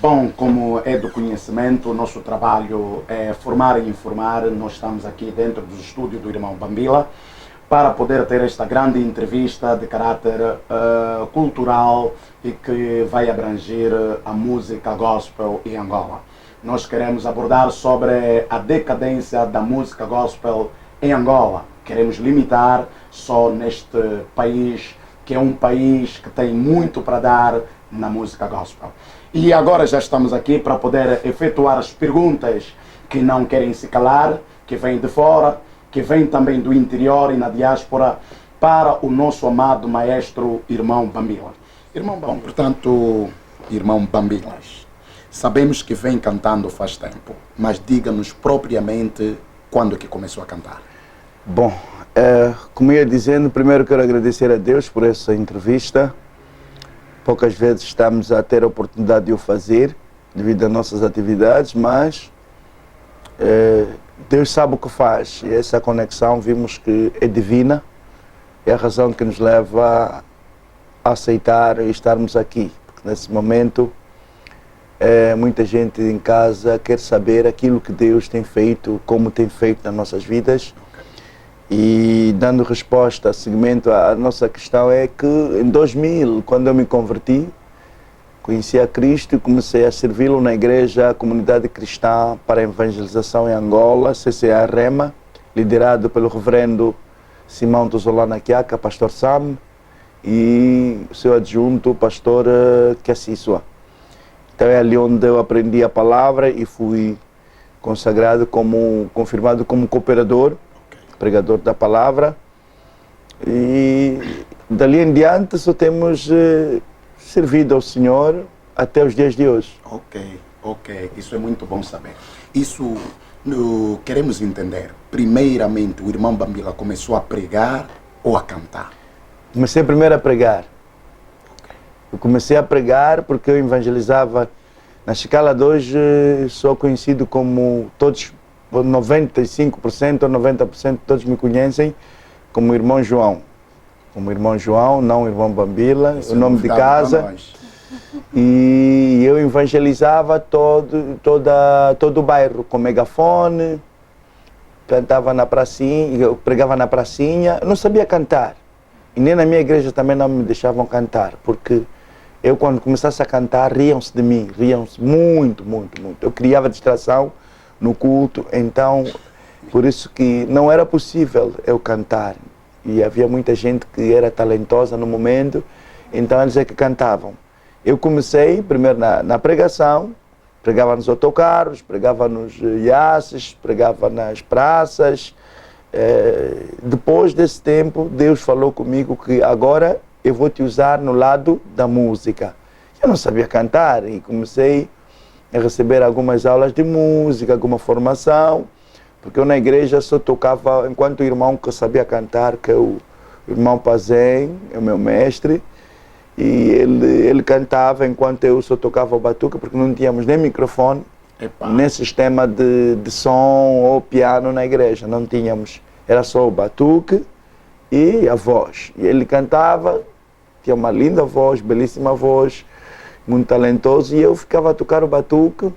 Bom, como é do conhecimento, o nosso trabalho é formar e informar. Nós estamos aqui dentro do estúdio do irmão Bambila para poder ter esta grande entrevista de caráter cultural e que vai abranger a música gospel em Angola. Nós queremos abordar sobre a decadência da música gospel em Angola. Queremos limitar só neste país, que é um país que tem muito para dar na música gospel. E agora já estamos aqui para poder efetuar as perguntas que não querem se calar, que vêm de fora, que vêm também do interior e na diáspora, para o nosso amado maestro irmão Bambila. Irmão Bambila, portanto, irmão Bambilas, sabemos que vem cantando faz tempo, mas diga-nos propriamente quando que começou a cantar. Bom, como ia dizendo, primeiro quero agradecer a Deus por essa entrevista. Poucas vezes estamos a ter a oportunidade de o fazer, devido às nossas atividades, mas Deus sabe o que faz. E essa conexão vimos que é divina, é a razão que nos leva a aceitar e estarmos aqui. Porque nesse momento, muita gente em casa quer saber aquilo que Deus tem feito, como tem feito nas nossas vidas. E dando resposta, seguimento à nossa questão, é que em 2000, quando eu me converti, conheci a Cristo e comecei a servi-lo na igreja, Comunidade Cristã para a Evangelização em Angola, CCA Rema, liderado pelo reverendo Simão Tozolana Kiaka, pastor Sam, e o seu adjunto, o pastor Kiassisua. Então é ali onde eu aprendi a palavra e fui consagrado confirmado como cooperador, pregador da palavra, e dali em diante só temos servido ao Senhor até os dias de hoje. Ok, isso é muito bom saber. Isso queremos entender. Primeiramente, o irmão Bambila começou a pregar ou a cantar? Comecei primeiro a pregar. Eu comecei a pregar porque eu evangelizava. Na escala de hoje, sou conhecido como todos, 95% ou 90% todos me conhecem como irmão João. Como irmão João, não irmão Bambila, o nome de casa. E eu evangelizava todo o bairro com megafone, cantava na pracinha, eu pregava na pracinha. Eu não sabia cantar. E nem na minha igreja também não me deixavam cantar, porque eu quando começasse a cantar, riam-se de mim, riam-se muito. Eu criava distração no culto, então por isso que não era possível eu cantar, e havia muita gente que era talentosa no momento, então eles é que cantavam. Eu comecei primeiro na pregação, pregava nos autocarros, pregava nos iaces, pregava nas praças. Depois desse tempo, Deus falou comigo que agora eu vou te usar no lado da música. Eu não sabia cantar e comecei a receber algumas aulas de música, alguma formação, porque eu na igreja só tocava enquanto o irmão que sabia cantar, que é o irmão Pazem, é o meu mestre, e ele cantava enquanto eu só tocava o batuque, porque não tínhamos nem microfone, nem sistema de som ou piano na igreja, não tínhamos, era só o batuque e a voz. E ele cantava, tinha uma linda voz, belíssima voz, muito talentoso, e eu ficava a tocar o batuque,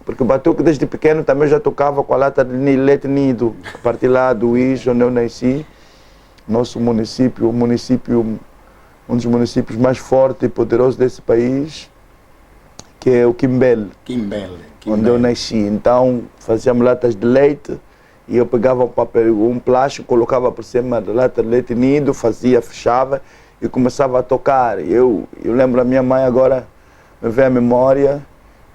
porque o batuque desde pequeno também já tocava com a lata de leite nido, a partir lá do Ís, onde eu nasci, nosso município, um dos municípios mais fortes e poderosos desse país, que é o Quimbele, onde eu nasci. Então fazíamos latas de leite e eu pegava um plástico, colocava por cima da lata de leite nido, fechava e começava a tocar. Eu lembro a minha mãe agora, me vê a memória,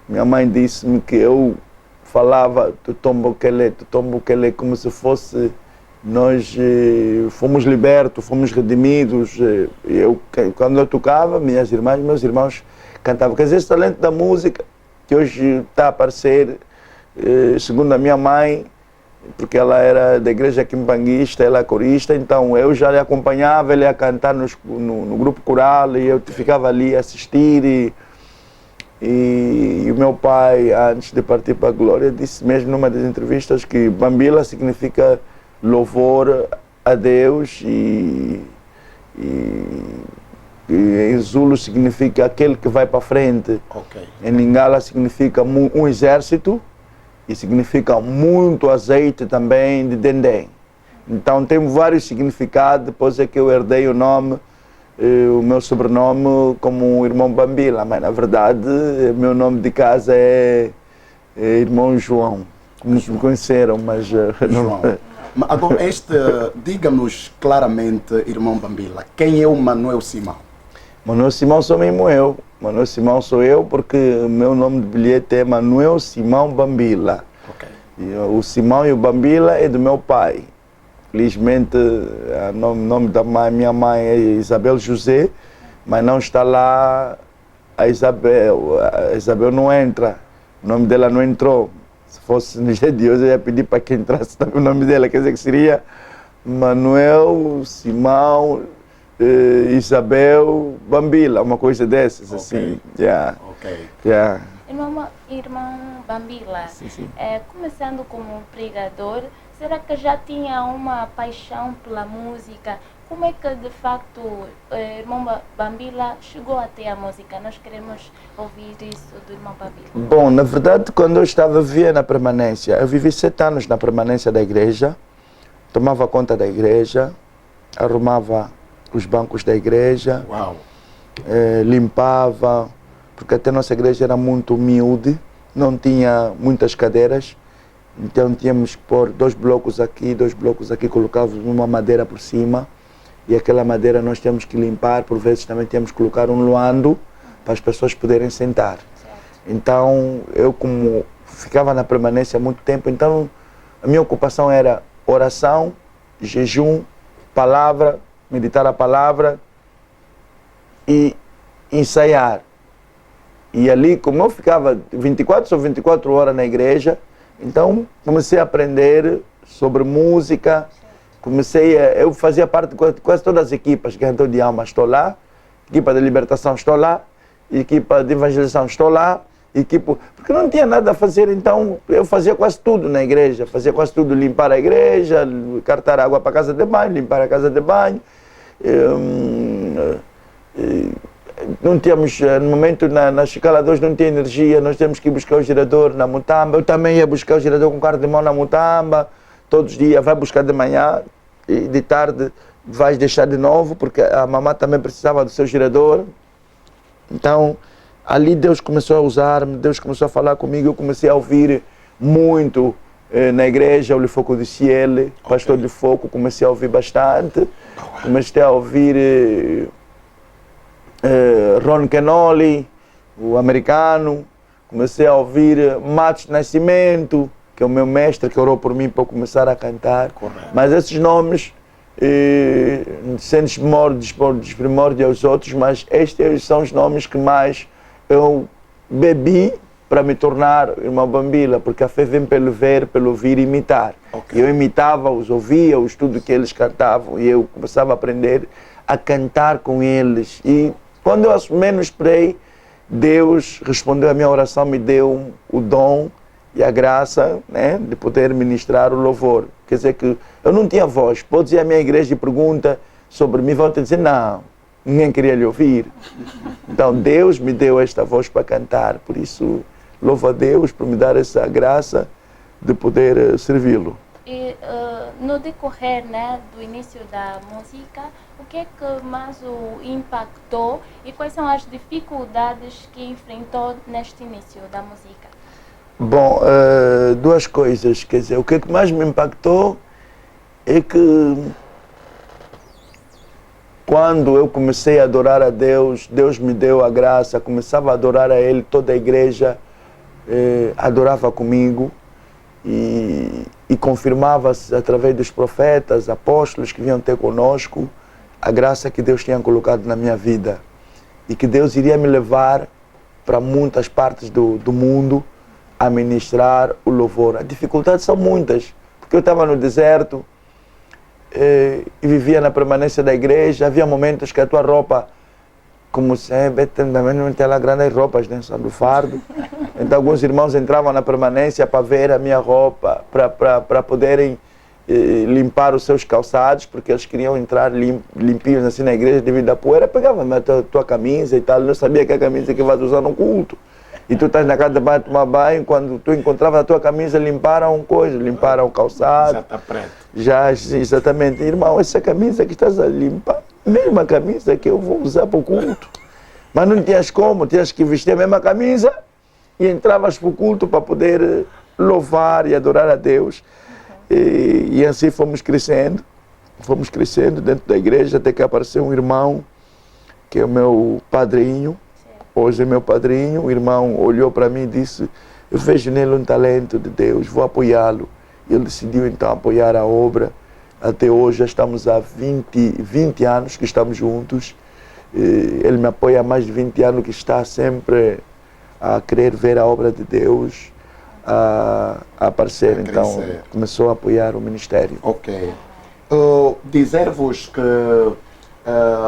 minha mãe disse-me que eu falava tutomboquele, como se fosse nós fomos libertos, fomos redimidos. Quando eu tocava, meus irmãos cantavam. Quer dizer, esse talento da música, que hoje está a aparecer, segundo a minha mãe, porque ela era da igreja quimbanguista, ela é corista, então eu já lhe acompanhava, ele ia cantar no grupo coral, e eu ficava ali a assistir. E o meu pai, antes de partir para a glória, disse mesmo numa das entrevistas que Bambila significa louvor a Deus e em Zulu significa aquele que vai para frente. Ok. Em Lingala significa um exército e significa muito azeite também de dendém. Então tem vários significados, depois é que eu herdei o nome, o meu sobrenome como Irmão Bambila, mas na verdade meu nome de casa é Irmão João. Muitos me conheceram, mas João. Agora, diga-nos claramente, Irmão Bambila, quem é o Manuel Simão? Manuel Simão sou mesmo eu. Manuel Simão sou eu porque o meu nome de bilhete é Manuel Simão Bambila. Okay. O Simão e o Bambila é do meu pai. Felizmente, o nome da minha mãe é Isabel José, mas não está lá a Isabel. A Isabel não entra, o nome dela não entrou. Se fosse no dia de hoje, eu ia pedir para que entrasse também o nome dela, quer dizer que seria Manuel Simão Isabel Bambila, uma coisa dessas, assim. Yeah. Ok. Yeah. Irmão Bambila, Sim. Começando como pregador, será que já tinha uma paixão pela música? Como é que, de facto, irmão Bambila chegou até a música? Nós queremos ouvir isso do irmão Bambila. Bom, na verdade, quando eu estava a viver na permanência, eu vivi 7 anos na permanência da igreja, tomava conta da igreja, arrumava os bancos da igreja, limpava, porque até a nossa igreja era muito humilde, não tinha muitas cadeiras, então tínhamos que pôr 2 blocos aqui, colocávamos uma madeira por cima, e aquela madeira nós temos que limpar, por vezes também temos que colocar um luando para as pessoas poderem sentar. Então, eu como ficava na permanência há muito tempo, então a minha ocupação era oração, jejum, palavra, meditar a palavra e ensaiar. E ali, como eu ficava 24 horas na igreja, então comecei a aprender sobre música, eu fazia parte de quase todas as equipas, Cantor de Alma estou lá, equipa de libertação estou lá, equipa de evangelização estou lá, porque não tinha nada a fazer, então eu fazia quase tudo na igreja, limpar a igreja, cartar água para a casa de banho, limpar a casa de banho. Não tínhamos, no momento na Chicala 2 não tinha energia, nós temos que ir buscar o gerador na Mutamba, eu também ia buscar o gerador com carro de mão na Mutamba, todos os dias, vai buscar de manhã e de tarde vais deixar de novo, porque a mamãe também precisava do seu gerador. Então, ali Deus começou a usar-me, Deus começou a falar comigo, eu comecei a ouvir muito na igreja, o Foco de Ciel, Pastor de Foco, comecei a ouvir bastante, comecei a ouvir Ron Kenoly, o americano, comecei a ouvir Matos Nascimento, que é o meu mestre, que orou por mim para eu começar a cantar. Correto. Mas esses nomes, sem desprimórdio aos outros, mas estes são os nomes que mais eu bebi para me tornar irmão Bambila, porque a fé vem pelo ver, pelo ouvir e imitar. Okay. Eu imitava-os, ouvia-os, tudo que eles cantavam, e eu começava a aprender a cantar com eles. E quando eu menos esperei, Deus respondeu à minha oração, me deu o dom e a graça, né, de poder ministrar o louvor. Quer dizer que eu não tinha voz. Pode ir à minha igreja e pergunta sobre mim, vão te dizer, não, ninguém queria lhe ouvir. Então Deus me deu esta voz para cantar, por isso louvo a Deus por me dar essa graça de poder servi-lo. E no decorrer, né, do início da música, o que é que mais o impactou e quais são as dificuldades que enfrentou neste início da música? Bom, 2 coisas, quer dizer, o que é que mais me impactou é que quando eu comecei a adorar a Deus, Deus me deu a graça, começava a adorar a Ele, toda a igreja adorava comigo e confirmava-se através dos profetas, apóstolos que vinham ter conosco, a graça que Deus tinha colocado na minha vida e que Deus iria me levar para muitas partes do mundo a ministrar o louvor. As dificuldades são muitas, porque eu estava no deserto e vivia na permanência da igreja, havia momentos que a tua roupa, como sempre, também não tem lá grandes roupas, né? Só do fardo. Então alguns irmãos entravam na permanência para ver a minha roupa, para poderem limpar os seus calçados, porque eles queriam entrar limpinhos assim na igreja devido à poeira. Pegava a tua camisa e tal, eu não sabia que a camisa que vais usar no culto. E tu estás na casa de banho, tomar banho, quando tu encontrava a tua camisa, limparam o calçado. Já está preto. Já, exatamente. Irmão, essa camisa que estás a limpar, mesma camisa que eu vou usar para o culto. Mas não tinhas como, tinhas que vestir a mesma camisa e entravas para o culto para poder louvar e adorar a Deus. E assim fomos crescendo dentro da igreja, até que apareceu um irmão, que é o meu padrinho. Hoje é meu padrinho. O irmão olhou para mim e disse: eu vejo nele um talento de Deus, vou apoiá-lo. Ele decidiu então apoiar a obra. Até hoje já estamos há 20 anos que estamos juntos. Ele me apoia há mais de 20 anos, que está sempre a querer ver a obra de Deus a aparecer. Então começou a apoiar o ministério. Ok. Dizer-vos que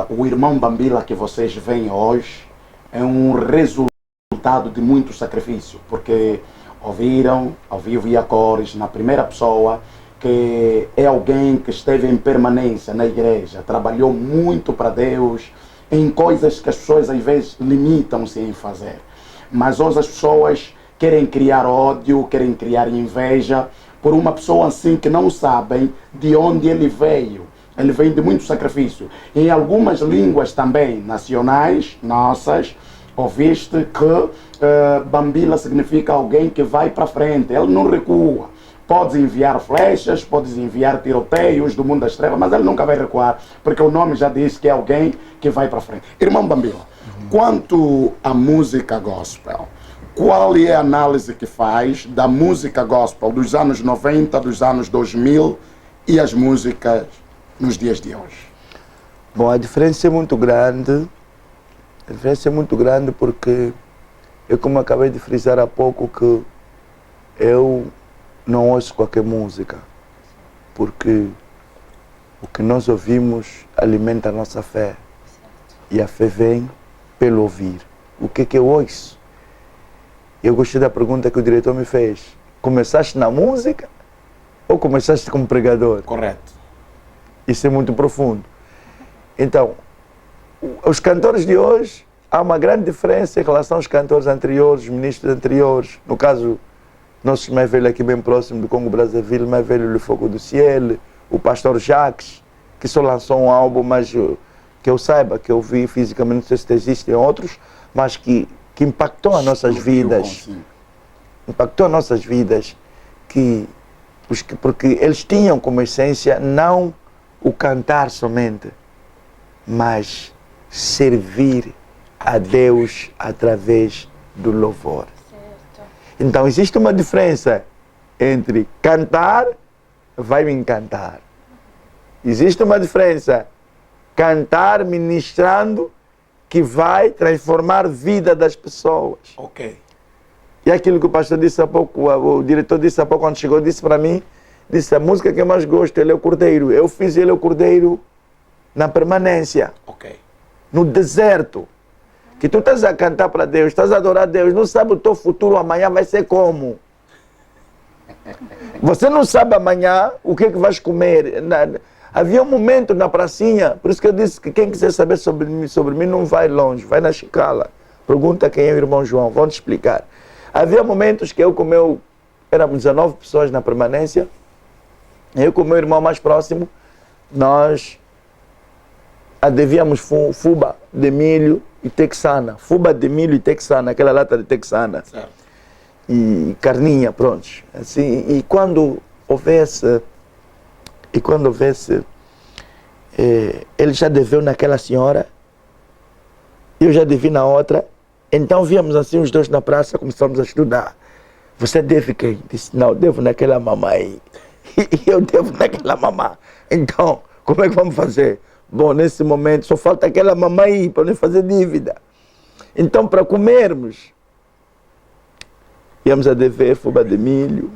o irmão Bambila que vocês veem hoje é um resultado de muito sacrifício, porque ouviram, ao vivo e a cores, na primeira pessoa, que é alguém que esteve em permanência na igreja, trabalhou muito para Deus, em coisas que as pessoas às vezes limitam-se em fazer. Mas hoje as pessoas querem criar ódio, querem criar inveja por uma pessoa assim que não sabem de onde ele veio. Ele vem de muito sacrifício. Em algumas línguas também nacionais, nossas, ouviste que Bambila significa alguém que vai para frente, ele não recua. Podes enviar flechas, podes enviar tiroteios do mundo das trevas, mas ele nunca vai recuar, porque o nome já diz que é alguém que vai para frente. Irmão Bambila, quanto à música gospel, qual é a análise que faz da música gospel dos anos 90, dos anos 2000 e as músicas nos dias de hoje? Bom, a diferença é muito grande. A diferença é muito grande porque eu, como acabei de frisar há pouco, que eu não ouço qualquer música, porque o que nós ouvimos alimenta a nossa fé. E a fé vem pelo ouvir. O que eu ouço? Eu gostei da pergunta que o diretor me fez. Começaste na música ou começaste como pregador? Correto. Isso é muito profundo. Então, os cantores de hoje, há uma grande diferença em relação aos cantores anteriores, os ministros anteriores. No caso, nosso mais velho aqui bem próximo do Congo Brazzaville, mais velho do Fogo do Cielo, o pastor Jacques, que só lançou um álbum, mas que eu saiba, que eu vi fisicamente, não sei se existem outros, mas que impactou as nossas vidas. Impactou as nossas vidas, porque eles tinham como essência não o cantar somente, mas servir a Deus através do louvor. Certo. Então existe uma diferença entre cantar, vai me encantar. Existe uma diferença, cantar ministrando, que vai transformar a vida das pessoas. Ok. E aquilo que o pastor disse há pouco, o diretor disse há pouco, quando chegou, disse para mim, disse: a música que eu mais gosto, ele é o Cordeiro. Eu fiz ele o Cordeiro na permanência, no deserto. Que tu estás a cantar para Deus, estás a adorar a Deus, não sabe o teu futuro amanhã vai ser como. Você não sabe amanhã o que vais comer. Havia um momento na pracinha, por isso que eu disse que quem quiser saber sobre mim não vai longe, vai na Chicala. Pergunta quem é o irmão João, vão te explicar. Havia momentos que eu com éramos 19 pessoas na permanência, eu com o meu irmão mais próximo, nós devíamos fuba de milho e texana. Fuba de milho e texana, aquela lata de texana. Certo. E carninha, pronto. Assim, e quando houvesse, ele já deveu naquela senhora, eu já devi na outra, então víamos assim os dois na praça, começamos a estudar. Você deve quem? Disse: não, eu devo naquela mamãe. E eu devo naquela mamã. Então, como é que vamos fazer? Bom, nesse momento só falta aquela mamãe para não fazer dívida. Então, para comermos, íamos a dever fuba de milho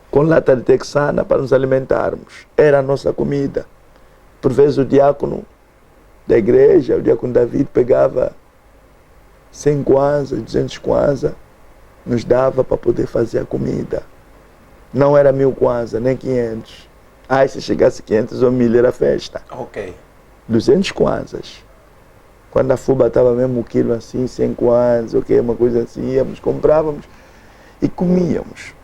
com lata de texana para nos alimentarmos. Era a nossa comida. Por vezes o diácono da igreja, o diácono David, pegava 100 kwanza, 200 kwanza, nos dava para poder fazer a comida. Não era 1000 kwanza, nem 500. Ai, se chegasse 500 ou 1000 era festa. Ok. 200 kwanzas. Quando a fuba estava mesmo o quilo assim, 100 kwanzas, ok, uma coisa assim, íamos, comprávamos e comíamos.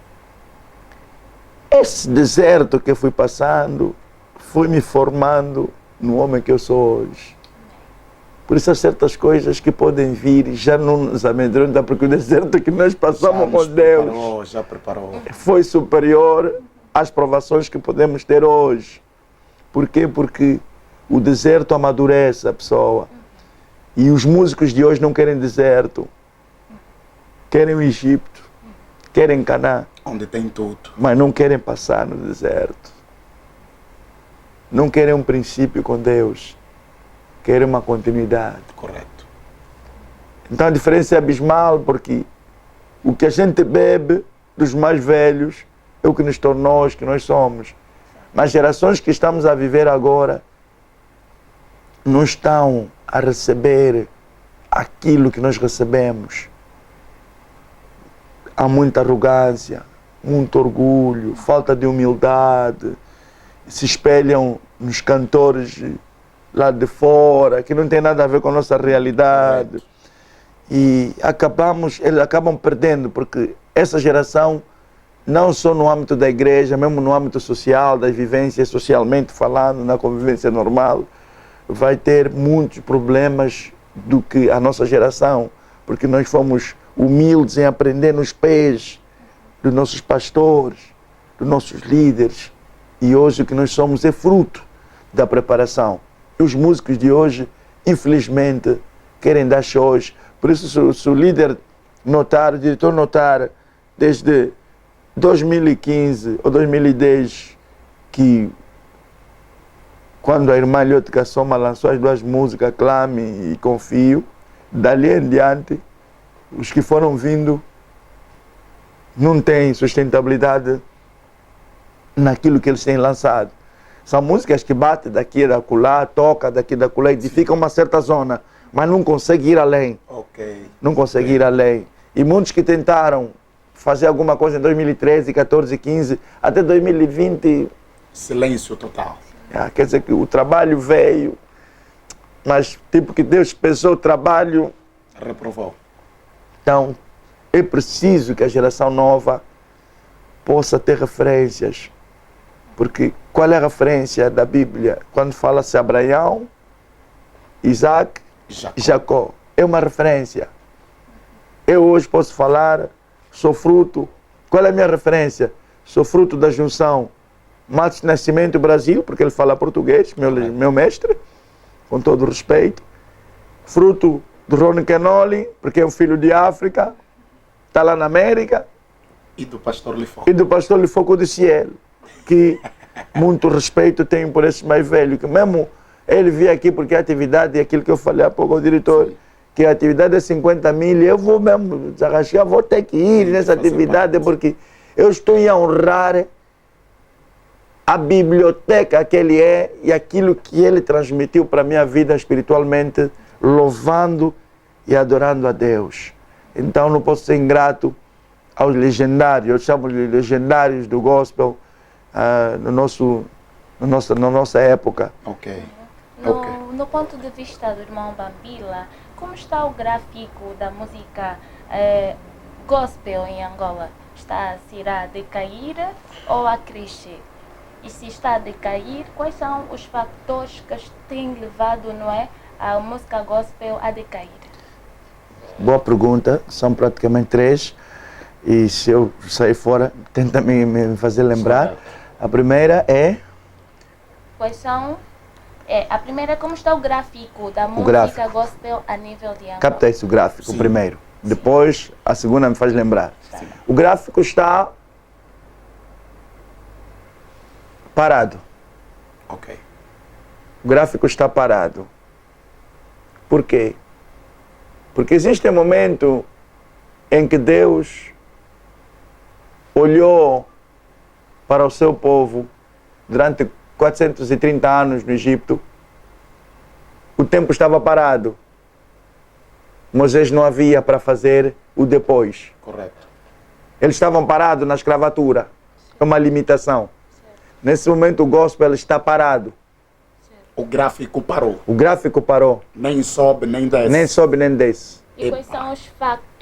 Esse deserto que eu fui passando foi me formando no homem que eu sou hoje. Por isso há certas coisas que podem vir e já não nos amedrontam, porque o deserto que nós passamos com Deus Já preparou. foi superior às provações que podemos ter hoje. Por quê? Porque o deserto amadurece a pessoa. E os músicos de hoje não querem deserto. Querem o Egito, querem Canaã, Onde tem tudo. mas não querem passar no deserto. Não querem um princípio com Deus. Querem uma continuidade. Correto. Então a diferença é abismal, porque o que a gente bebe dos mais velhos é o que nos tornou os que nós somos. Mas gerações que estamos a viver agora não estão a receber aquilo que nós recebemos. Há muita arrogância, muito orgulho, falta de humildade, se espelham nos cantores lá de fora, que não tem nada a ver com a nossa realidade. Correto. E eles acabam perdendo, porque essa geração, não só no âmbito da igreja, mesmo no âmbito social, das vivências socialmente falando, na convivência normal, vai ter muitos problemas do que a nossa geração, porque nós fomos humildes em aprender nos pés dos nossos pastores, dos nossos líderes, e hoje o que nós somos é fruto da preparação. E os músicos de hoje, infelizmente, querem dar shows. Por isso, se o líder notar, o diretor notar, desde 2015 ou 2010, que quando a irmã Lhotka Soma lançou as 2 músicas, Clame e Confio, dali em diante, os que foram vindo não têm sustentabilidade naquilo que eles têm lançado. São músicas que batem daqui da acolá, toca daqui da acolá, edificam uma certa zona, mas não conseguem ir além. Ok. Não conseguem ir além. E muitos que tentaram fazer alguma coisa em 2013, 14, 15, até 2020... Silêncio total. Quer dizer que o trabalho veio, mas tipo que Deus pensou o trabalho. Reprovou. Então, é preciso que a geração nova possa ter referências. Porque qual é a referência da Bíblia? Quando fala-se Abraão, Isaac e Jacó. É uma referência. Eu hoje posso falar, sou fruto. Qual é a minha referência? Sou fruto da junção Matos Nascimento Brasil, porque ele fala português, meu mestre, com todo respeito. Fruto do Ronnie Kenoli, porque é um filho de África, está lá na América. E do pastor Lifo. E do pastor Lifo de Cielo, que muito respeito tenho por esse mais velho, que mesmo ele veio aqui porque a atividade é aquilo que eu falei há pouco ao diretor, que a atividade é 50 mil, eu vou mesmo desarrascar, vou ter que ir nessa atividade, porque eu estou a honrar a biblioteca que ele é e aquilo que ele transmitiu para a minha vida espiritualmente, louvando e adorando a Deus. Então não posso ser ingrato aos legendários, eu chamo de legendários do gospel na nossa época. Ok. No ponto de vista do irmão Bambila, como está o gráfico da música gospel em Angola? Está a ir a decair ou a crescer? E se está a decair, quais são os fatores que têm levado, não é, a música gospel a decair? Boa pergunta, são praticamente 3. E se eu sair fora, tenta me fazer lembrar. A primeira é... Quais são... a primeira é como está o gráfico da música gospel a nível de Angola. Capta esse o gráfico primeiro. Sim. Depois, a segunda me faz lembrar. Sim. O gráfico está parado. Ok. O gráfico está parado. Por quê? Porque existe um momento em que Deus olhou para o seu povo durante 430 anos no Egito. O tempo estava parado. Moisés não havia para fazer o depois. Correto. Eles estavam parados na escravatura. Sim. é uma limitação. Nesse momento o gospel está parado. O gráfico parou. O gráfico parou. Nem sobe, nem desce. Nem sobe, nem desce. E quais são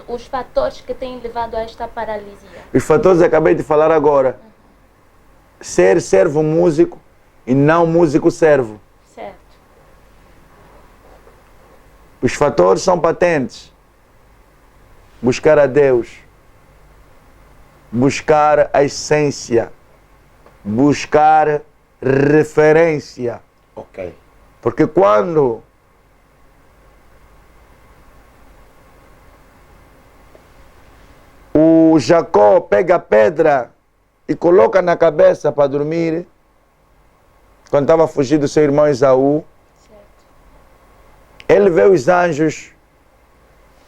os fatores que têm levado a esta paralisia? Os fatores acabei de falar agora. Ser servo músico e não músico servo. Certo. Os fatores são patentes. Buscar a Deus. Buscar a essência. Buscar referência. Ok. Porque quando o Jacó pega a pedra e coloca na cabeça para dormir, quando estava fugindo do seu irmão Esaú, Certo. ele vê os anjos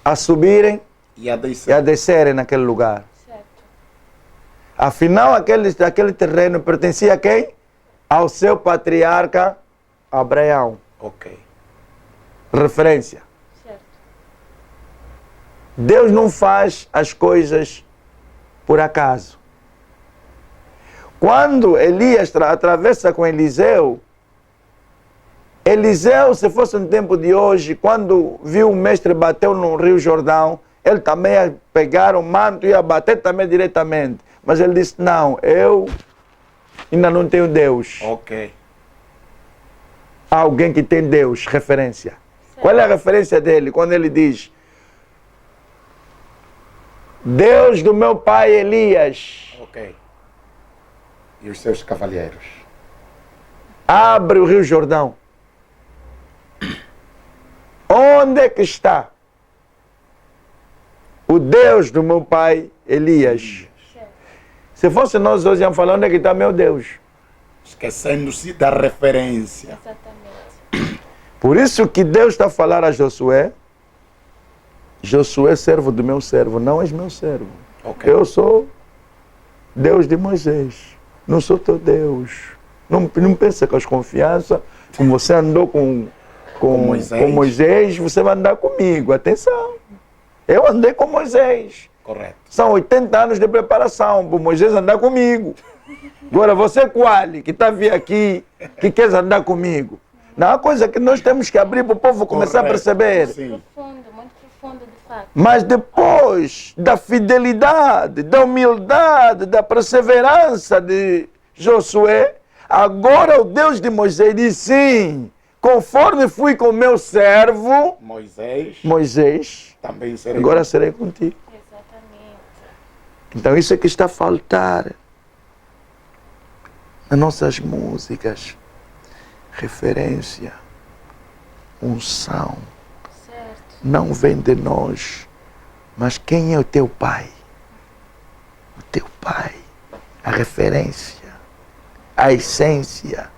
a subirem E a e a descer. descerem naquele lugar. Certo. Afinal, aquele terreno pertencia a quem? Ao seu patriarca Abraão. Ok. Referência. Certo. Deus não faz as coisas por acaso. Quando Elias atravessa com Eliseu, Eliseu, se fosse no tempo de hoje, quando viu o mestre bateu no Rio Jordão, ele também ia pegar o manto e ia bater também diretamente. Mas ele disse, não, eu ainda não tenho Deus. Ok. Há alguém que tem Deus, referência. Certo. Qual é a referência dele? Quando ele diz, Deus do meu pai Elias, Ok. E os seus cavalheiros. abre o Rio Jordão. Onde é que está o Deus do meu pai Elias? Certo. Se fosse nós hoje, iam falar, onde é que está meu Deus? Esquecendo-se da referência. Exatamente. Por isso que Deus está a falar a Josué, Josué, servo do meu servo, não és meu servo. Ok. Eu sou Deus de Moisés, não sou teu Deus. Não pensa com as confianças, como você andou com Moisés, você vai andar comigo. Atenção, eu andei com Moisés. Correto. São 80 anos de preparação para Moisés andar comigo. Agora você, Quali, que está vindo aqui, que quer andar comigo. Não é uma coisa que nós temos que abrir para o povo começar a perceber. Sim. Profundo, muito profundo de fato. Mas depois da fidelidade, da humildade, da perseverança de Josué, agora o Deus de Moisés diz sim, conforme fui com meu servo, Moisés, também serei. agora serei contigo. Exatamente. Então isso é que está a faltar nas nossas músicas. Referência, unção. Certo. Não vem de nós, mas quem é o teu pai? O teu pai, a referência, a essência.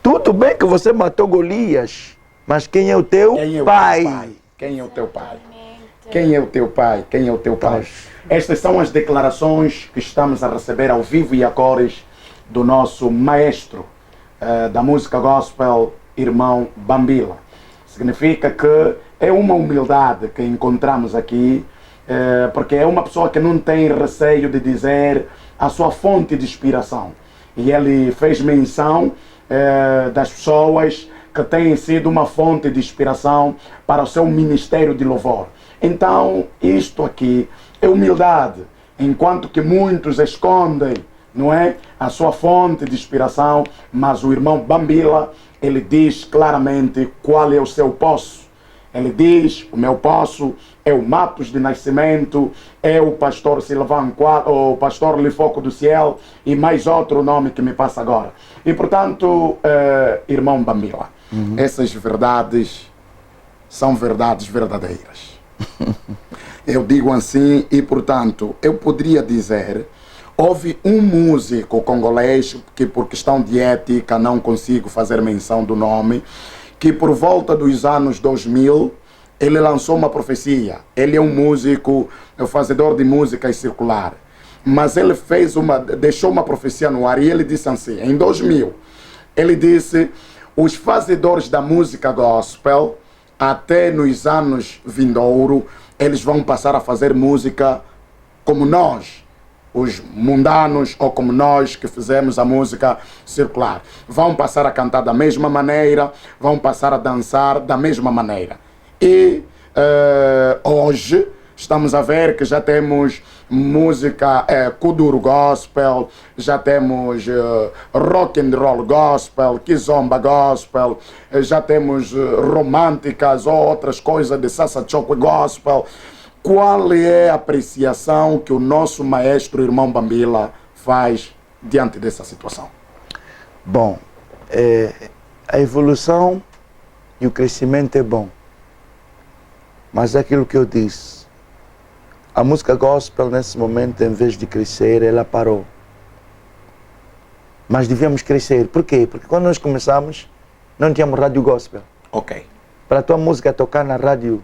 Tudo bem que você matou Golias, mas quem é o teu pai? Quem é o teu pai? Exatamente. Quem é o teu pai? Quem é o teu pai? Estas são as declarações que estamos a receber ao vivo e a cores do nosso maestro da música gospel, irmão Bambila. Significa que é uma humildade que encontramos aqui, porque é uma pessoa que não tem receio de dizer a sua fonte de inspiração. E ele fez menção das pessoas que têm sido uma fonte de inspiração para o seu ministério de louvor. Então, isto aqui é humildade, enquanto que muitos escondem, não é, a sua fonte de inspiração, mas o irmão Bambila, ele diz claramente qual é o seu poço. Ele diz, o meu poço é o Matos de Nascimento, é o pastor Silvão, o pastor Lifoco do Ciel e mais outro nome que me passa agora. E portanto, irmão Bambila, essas verdades são verdades verdadeiras. Eu digo assim e portanto, eu poderia dizer, houve um músico congolês, que por questão de ética não consigo fazer menção do nome, que por volta dos anos 2000, ele lançou uma profecia. Ele é um músico, é um fazedor de música circular. Mas ele deixou uma profecia no ar e ele disse assim, em 2000, ele disse, os fazedores da música gospel, até nos anos vindouro, eles vão passar a fazer música como nós. os mundanos ou como nós que fizemos a música circular. Vão passar a cantar da mesma maneira, vão passar a dançar da mesma maneira. E hoje estamos a ver que já temos música Kuduro Gospel, já temos rock and roll gospel, kizomba gospel, já temos românticas ou outras coisas de Sassa Chokwe gospel. Qual é a apreciação que o nosso maestro irmão Bambila faz diante dessa situação? Bom, a evolução e o crescimento é bom. Mas é aquilo que eu disse. A música gospel, nesse momento, em vez de crescer, ela parou. Mas devíamos crescer. Por quê? Porque quando nós começamos, não tínhamos rádio gospel. Ok. Para a tua música tocar na rádio,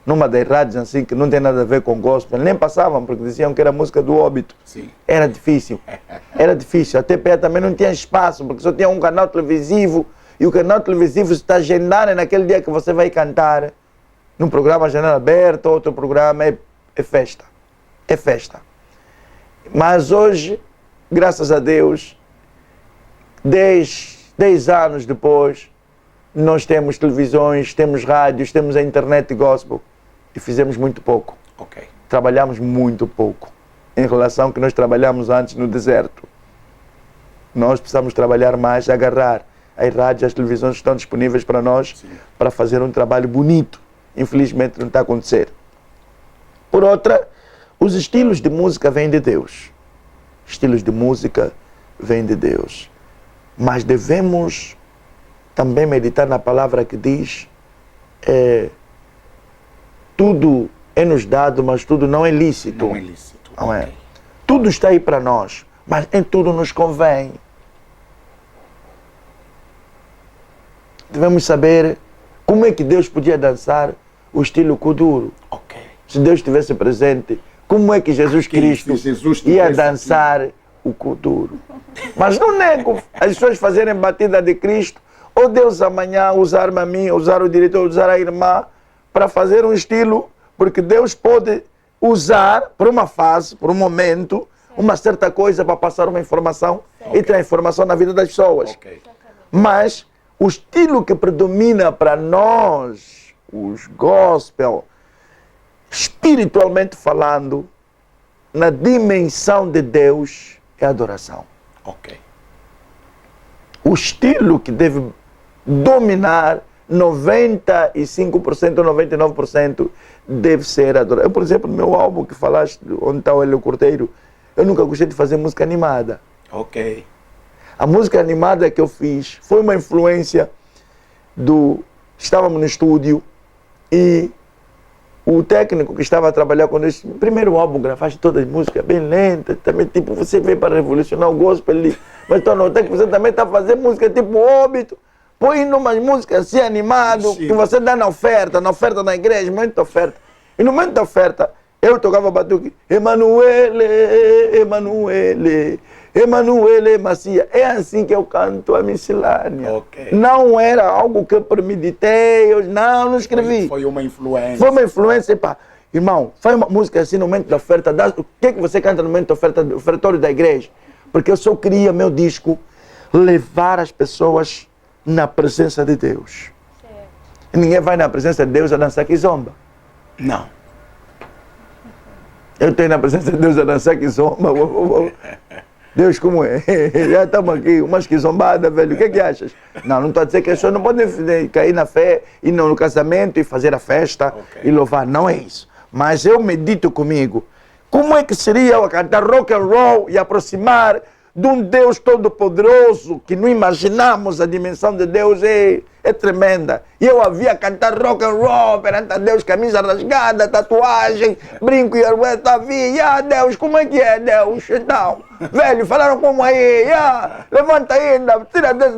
numa das rádios assim, que não tem nada a ver com gospel, nem passavam, porque diziam que era música do óbito. Sim. Era difícil. Era difícil. A TPE também não tinha espaço, porque só tinha um canal televisivo, e o canal televisivo está agendado naquele dia que você vai cantar, num programa janela aberta, outro programa, é festa. É festa. Mas hoje, graças a Deus, 10 anos depois, nós temos televisões, temos rádios, temos a internet gospel e fizemos muito pouco. Ok. Trabalhamos muito pouco em relação ao que nós trabalhamos antes no deserto. Nós precisamos trabalhar mais, agarrar as rádios, as televisões que estão disponíveis para nós. Sim. Para fazer um trabalho bonito. Infelizmente não está a acontecer. Por outra, os estilos de música vêm de Deus. Estilos de música vêm de Deus. Mas devemos também meditar na palavra que diz tudo é nos dado, mas tudo não é lícito. Não é lícito. Não é? Tudo está aí para nós, mas em tudo nos convém. Devemos saber como é que Deus podia dançar o estilo Kuduro. Ok. Se Deus estivesse presente, como é que Jesus Cristo ia dançar o Kuduro? Mas não nego as pessoas fazerem batida de Cristo, ou Deus amanhã usar-me a mim, usar o diretor, usar a irmã, para fazer um estilo, porque Deus pode usar por uma fase, por um momento, uma certa coisa para passar uma informação e transformação na vida das pessoas. Okay. Mas o estilo que predomina para nós, os gospel, espiritualmente falando, na dimensão de Deus, é a adoração. Ok. O estilo que deve dominar 95% ou 99% deve ser adoração. Eu, por exemplo, no meu álbum que falaste, onde está o Hélio Cordeiro, eu nunca gostei de fazer música animada. Ok. A música animada que eu fiz foi uma influência do... Estávamos no estúdio e o técnico que estava a trabalhar com esse primeiro álbum, gravaste todas as músicas bem lentas, também tipo, você veio para revolucionar o gospel ali, mas estou notando que você também está fazendo música tipo óbito, põe umas músicas assim animado, que você dá na oferta na igreja, momento de oferta. E no momento da oferta, eu tocava batuque, Emanuele, Emanuele, Emanuele Macia. É assim que eu canto a miscelânea. Okay. Não era algo que eu premeditei, eu não escrevi. Foi uma influência. Foi uma influência, pá. Irmão, faz uma música assim no momento da oferta. O que é que você canta no momento da oferta, do ofertório da igreja? Porque eu só queria, meu disco, levar as pessoas na presença de Deus. E ninguém vai na presença de Deus a dançar kizomba. Não. Eu estou na presença de Deus a dançar kizomba. Deus, como é? Já estamos aqui, umas quizombadas, velho. O que é que achas? Não estou a dizer que as pessoas não podem cair na fé, ir no casamento e fazer a festa e louvar. Não é isso. Mas eu medito comigo. Como é que seria eu cantar rock and roll e aproximar de um Deus todo-poderoso que não imaginamos a dimensão de Deus é tremenda. E eu havia cantar rock and roll perante a Deus, camisa rasgada, tatuagem, brinco e arrueta, havia, Deus, como é que é Deus? Então, velho, falaram como aí, levanta ainda,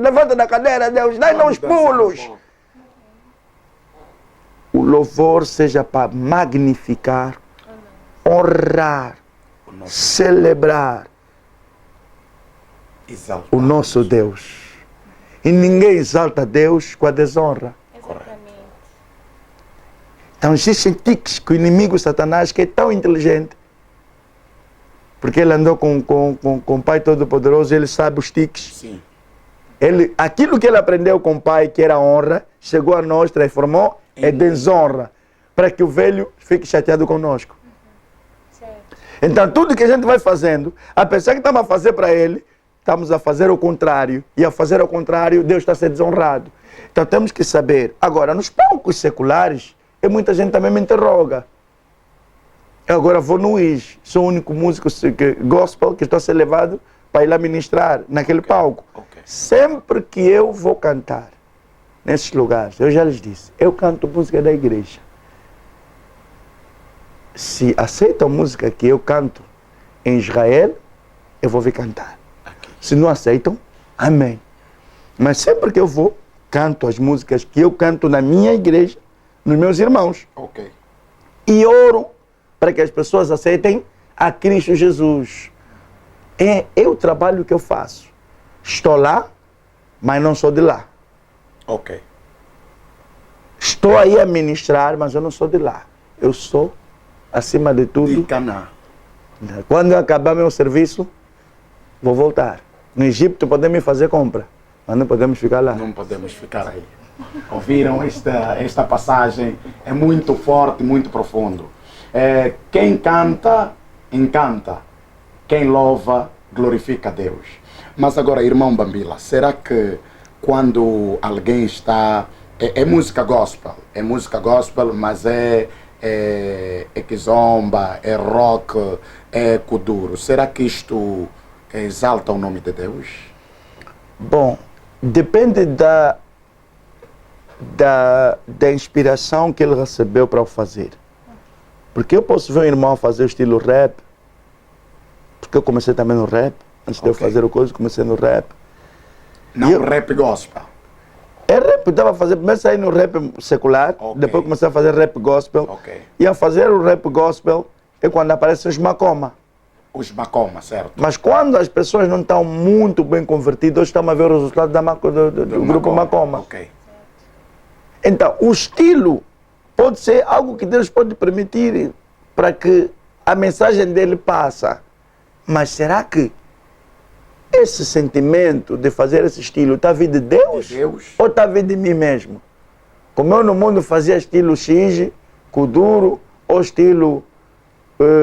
levanta da cadeira, Deus, dá uns pulos. O louvor seja para magnificar, honrar, celebrar o nosso Deus. E ninguém exalta Deus com a desonra. Exatamente. Então existem tiques que o inimigo Satanás, que é tão inteligente, porque ele andou com o Pai Todo-Poderoso, ele sabe os tiques. Sim. Aquilo que ele aprendeu com o Pai, que era honra, chegou a nós, transformou em desonra, para que o velho fique chateado conosco. Certo. Então, tudo que a gente vai fazendo, apesar que estamos a fazer para ele, estamos a fazer o contrário. E a fazer o contrário, Deus está a ser desonrado. Então, temos que saber. Agora, nos palcos seculares, muita gente também me interroga. Eu agora vou no IS, sou o único músico gospel que estou a ser levado para ir lá ministrar naquele palco. Ok. Sempre que eu vou cantar nesses lugares, eu já lhes disse, eu canto música da igreja. Se aceitam a música que eu canto em Israel, eu vou vir cantar. Se não aceitam, amém. Mas sempre que eu vou, canto as músicas que eu canto na minha igreja, nos meus irmãos. Ok. E oro para que as pessoas aceitem a Cristo Jesus. É o trabalho que eu faço. Estou lá, mas não sou de lá. Ok. Estou aí a ministrar, mas eu não sou de lá. Eu sou, acima de tudo, De Canaã. quando eu acabar meu serviço, vou voltar. No Egito podemos fazer compra, mas não podemos ficar lá. Não podemos ficar aí. Ouviram esta passagem? É muito forte, muito profundo. Quem canta, encanta. Quem louva, glorifica a Deus. Mas agora, irmão Bambila, será que quando alguém está... É música gospel, mas é kizomba, é rock, é kuduro. Será que isto exalta o nome de Deus? Bom, depende da inspiração que ele recebeu para o fazer. Porque eu posso ver um irmão fazer o estilo rap, porque eu comecei também no rap, antes de eu fazer o coisa, comecei no rap. Não, rap gospel. É rap, eu estava a fazer, primeiro saí no rap secular, depois comecei a fazer rap gospel. E a fazer o rap gospel é quando aparecem os macoma. Os macoma, certo. Mas quando as pessoas não estão muito bem convertidas, hoje estamos a ver o resultado do grupo macoma. Ok. Então, o estilo pode ser algo que Deus pode permitir para que a mensagem dele passe. Mas será que esse sentimento de fazer esse estilo está vindo de Deus? Ou está vindo de mim mesmo? Como eu no mundo fazia estilo X, kuduro, ou estilo,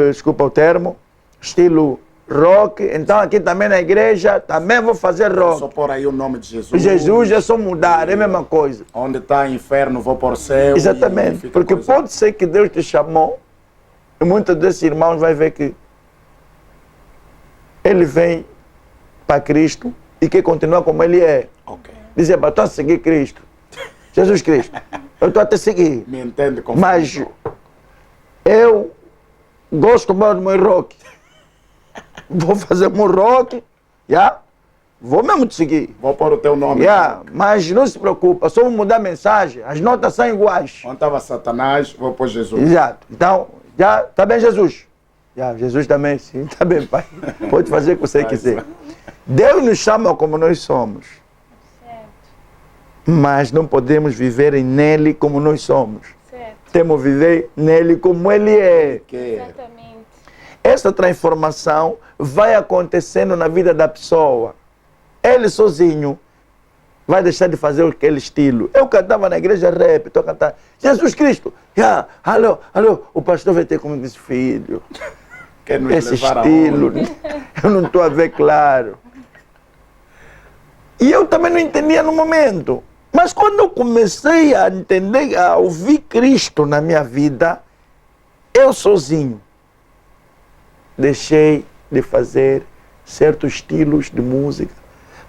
desculpa o termo, estilo rock, então aqui também na igreja também vou fazer rock. Só por aí o nome de Jesus. Jesus é só mudar, é a mesma coisa. Onde está inferno, vou por céu. Exatamente, porque pode ser que Deus te chamou e muitos desses irmãos vai ver que ele vem para Cristo e quer continuar como ele é. Ok. Dizer, eu estou a seguir Cristo. Jesus Cristo, eu estou a te seguir. Me entende como mas eu gosto mais do meu rock. Vou fazer meu rock, vou mesmo te seguir. Vou pôr o teu nome. Mas não se preocupa, só vou mudar a mensagem, as notas são iguais. Onde estava Satanás, vou pôr Jesus. Exato. Então, já está bem Jesus. Jesus também, sim, está bem, pai. Pode fazer o que você quiser. Deus nos chama como nós somos. Certo. Mas não podemos viver nele como nós somos. Certo. Temos que viver nele como ele é. Exatamente. Essa transformação vai acontecendo na vida da pessoa. Ele sozinho vai deixar de fazer aquele estilo. Eu cantava na igreja rap, estou a cantar Jesus Cristo. Alô, o pastor vai ter como disse, filho. Esse estilo, eu não estou a ver claro. E eu também não entendia no momento. Mas quando eu comecei a entender, a ouvir Cristo na minha vida, eu sozinho deixei de fazer certos estilos de música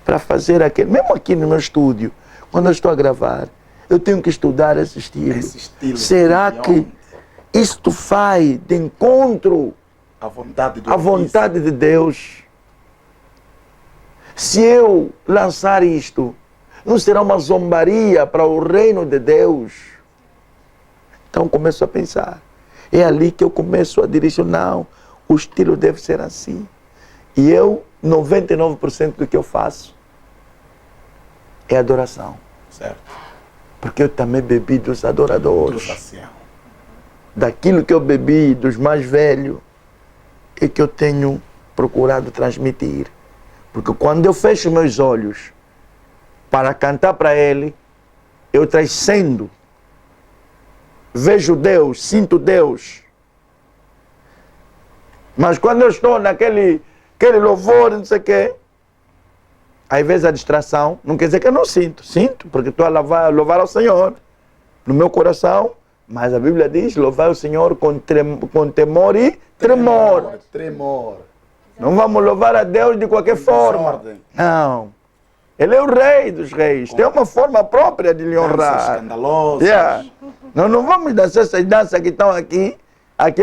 para fazer aquele. Mesmo aqui no meu estúdio, quando eu estou a gravar, eu tenho que estudar esse estilo. Será que isto vai de encontro à vontade de Deus? Se eu lançar isto, não será uma zombaria para o reino de Deus? Então começo a pensar. É ali que eu começo a direcionar. O estilo deve ser assim. E eu, 99% do que eu faço é adoração. Certo. Porque eu também bebi dos adoradores. Daquilo que eu bebi dos mais velhos, é que eu tenho procurado transmitir. Porque quando eu fecho meus olhos para cantar para Ele, eu transcendo. Vejo Deus, sinto Deus. Mas quando eu estou naquele louvor, não sei o quê, às vezes a distração, não quer dizer que eu não sinto. Sinto, porque estou a louvar ao Senhor no meu coração. Mas a Bíblia diz, louvar o Senhor com temor e tremor. Tremor. Não vamos louvar a Deus de qualquer forma. Desordem. Não. Ele é o rei dos reis. Tem uma forma própria de lhe Danças honrar. escandalosas. Yeah. Nós não vamos dançar essas danças que estão aqui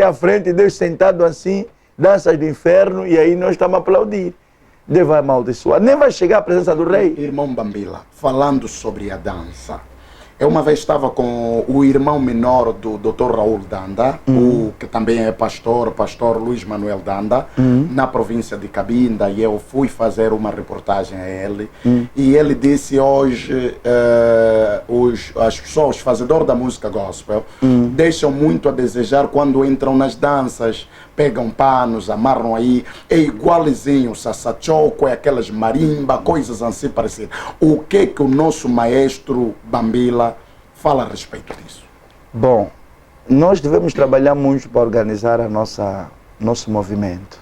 à frente, Deus sentado assim, danças do inferno, e aí nós estamos a aplaudir. Deus vai amaldiçoar. Nem vai chegar à presença do rei. Irmão Bambila, falando sobre a dança, eu uma vez estava com o irmão menor do Dr. Raul Danda, que também é pastor Luís Manuel Danda, na província de Cabinda, e eu fui fazer uma reportagem a ele, e ele disse hoje, as pessoas, os fazedores da música gospel, deixam muito a desejar quando entram nas danças, pegam panos, amarram aí, é igualzinho, sassachoco, é aquelas marimba, coisas assim parecidas. O que o nosso maestro Bambila fala a respeito disso? Bom, nós devemos trabalhar muito para organizar nosso movimento.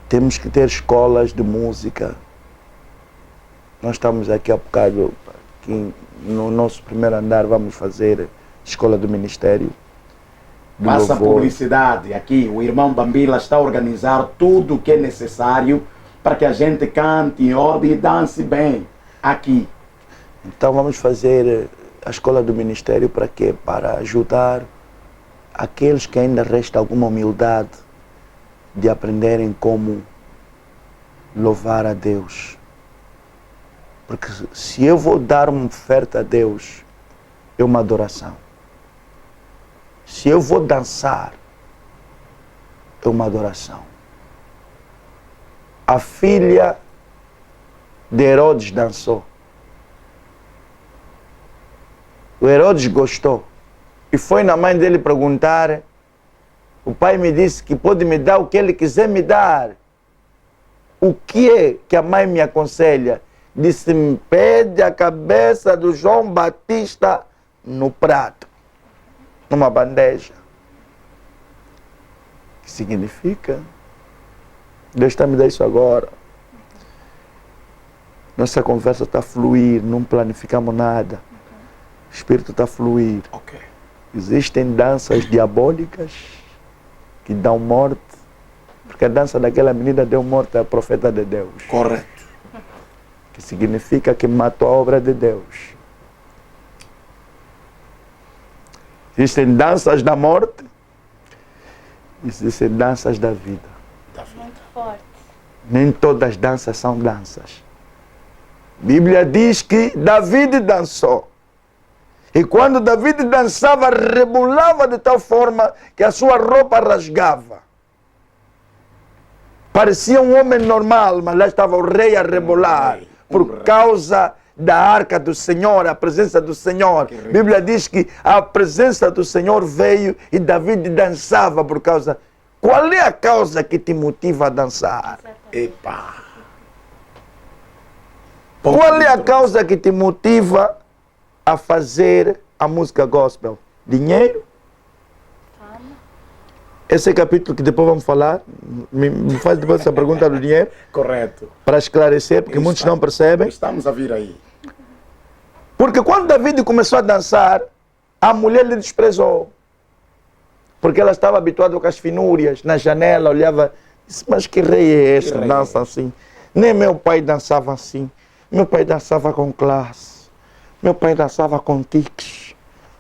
Temos que ter escolas de música. Nós estamos aqui há bocado, aqui no nosso primeiro andar, vamos fazer escola do ministério. Passa a publicidade aqui, o irmão Bambila está a organizar tudo o que é necessário para que a gente cante em ordem e dance bem aqui. Então vamos fazer a escola do ministério para quê? Para ajudar aqueles que ainda resta alguma humildade de aprenderem como louvar a Deus. Porque se eu vou dar uma oferta a Deus, é uma adoração. Se eu vou dançar, é uma adoração. A filha de Herodes dançou. O Herodes gostou. E foi na mãe dele perguntar. O pai me disse que pode me dar o que ele quiser me dar. O que é que a mãe me aconselha? Disse-me, pede a cabeça do João Batista no prato, numa bandeja. O que significa? Deus está me dando isso agora. Nossa conversa está a fluir, não planificamos nada. O Espírito está a fluir. Ok. Existem danças diabólicas que dão morte, porque a dança daquela menina deu morte à profeta de Deus. Correto. Que significa que matou a obra de Deus. Existem danças da morte, existem danças da vida. Muito forte. Nem todas as danças são danças. A Bíblia diz que David dançou. E quando David dançava, rebolava de tal forma que a sua roupa rasgava. Parecia um homem normal, mas lá estava o rei a rebolar. Por causa da arca do Senhor, a presença do Senhor. A Bíblia diz que a presença do Senhor veio e David dançava por causa... Qual é a causa que te motiva a dançar? Epa! Qual é a causa que te motiva a fazer a música gospel? Dinheiro? Fama. Esse é o capítulo que depois vamos falar. Me faz depois essa pergunta do dinheiro. Correto. Para esclarecer, porque muitos não percebem. Estamos a vir aí. Porque quando David começou a dançar, a mulher lhe desprezou. Porque ela estava habituada com as finúrias. Na janela olhava, disse, mas que rei é esse que dança assim? Nem meu pai dançava assim. Meu pai dançava com classe. Meu pai dançava com tiques.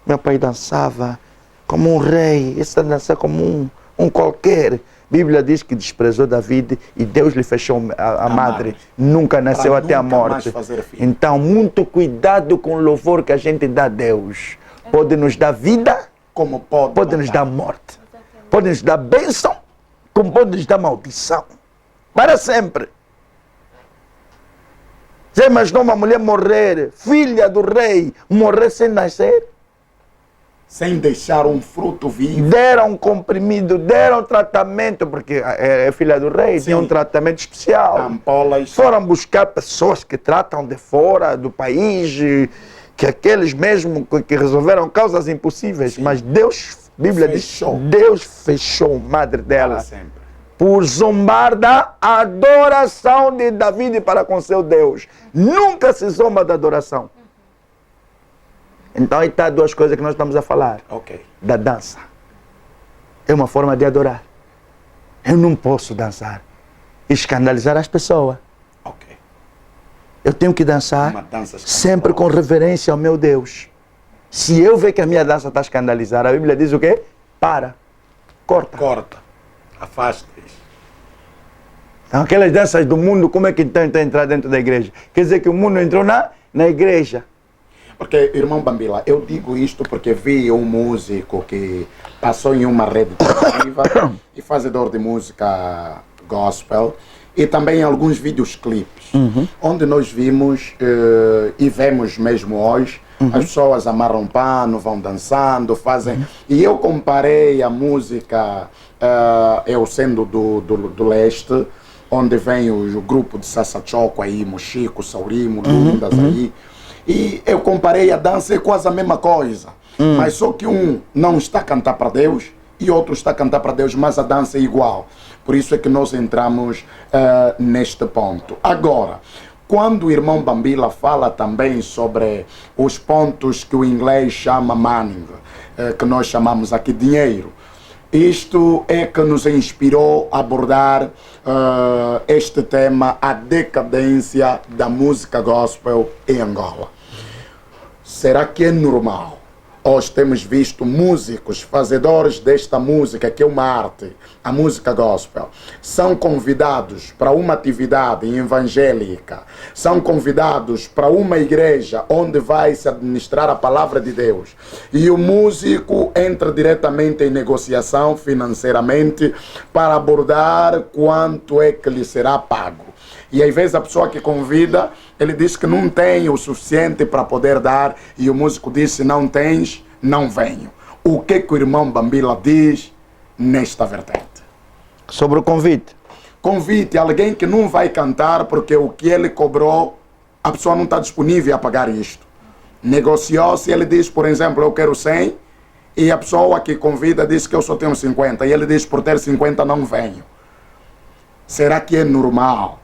Meu pai dançava como um rei. Esse dança como um qualquer. A Bíblia diz que desprezou David e Deus lhe fechou a madre. Nunca nasceu até a morte. Então, muito cuidado com o louvor que a gente dá a Deus. Pode nos dar vida, como pode nos dar morte. Pode nos dar bênção, como pode nos dar maldição. Para sempre. Já imaginou uma mulher morrer, filha do rei, morrer sem nascer? Sem deixar um fruto vivo. Deram comprimido, deram tratamento, porque é filha do rei, Sim. tinha um tratamento especial. Ampolas. Foram buscar pessoas que tratam de fora do país, que aqueles mesmo que resolveram causas impossíveis. Sim. Mas Deus, a Bíblia Fechou. diz, Deus fechou madre dela. Para sempre. Por zombar da adoração de Davi para com seu Deus. Nunca se zomba da adoração. Então aí está duas coisas que nós estamos a falar. Ok. Da dança. É uma forma de adorar. Eu não posso dançar e escandalizar as pessoas. Ok. Eu tenho que dançar Uma dança sempre com escandalosa. reverência ao meu Deus. Se eu ver que a minha dança está a escandalizar, a Bíblia diz o quê? Para. Corta. Corta. Afasta isso. Então, aquelas danças do mundo, como é que tenta entrar dentro da igreja? Quer dizer que o mundo entrou na igreja. Porque, irmão Bambila, eu digo isto porque vi um músico que passou em uma rede televisiva e fazedor de música gospel e também alguns videoclipes, onde nós vimos e vemos mesmo hoje, as pessoas amarram pano, vão dançando, fazem... E eu comparei a música, eu sendo do leste, onde vem o grupo de Sassachoco aí, Mochico, Saurimo, Lundas aí. E eu comparei a dança, é quase a mesma coisa. Mas só que um não está a cantar para Deus e outro está a cantar para Deus, mas a dança é igual. Por isso é que nós entramos neste ponto. Agora, quando o irmão Bambila fala também sobre os pontos que o inglês chama money, que nós chamamos aqui dinheiro, isto é que nos inspirou a abordar este tema, a decadência da música gospel em Angola. Será que é normal? Hoje temos visto músicos, fazedores desta música, que é uma arte, a música gospel, são convidados para uma atividade evangélica, são convidados para uma igreja onde vai se administrar a palavra de Deus. E o músico entra diretamente em negociação financeiramente para abordar quanto é que lhe será pago. E às vezes a pessoa que convida, ele diz que não tem o suficiente para poder dar, e o músico diz: se não tens, não venho. O que o irmão Bambila diz nesta vertente? Sobre o convite. Convite, alguém que não vai cantar porque o que ele cobrou, a pessoa não está disponível a pagar isto. Negociou, se ele diz, por exemplo, eu quero 100, e a pessoa que convida diz que eu só tenho 50, e ele diz, por ter 50 não venho. Será que é normal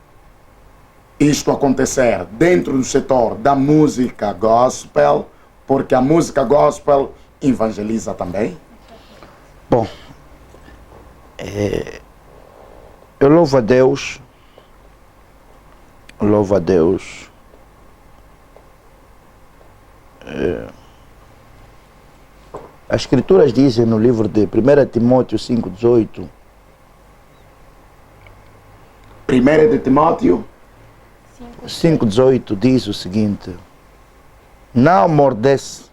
isto acontecer dentro do setor da música gospel, porque a música gospel evangeliza também? Bom, eu louvo a Deus, as Escrituras dizem no livro de 1 Timóteo 5,18, 1 de Timóteo 5,18 diz o seguinte: não amordece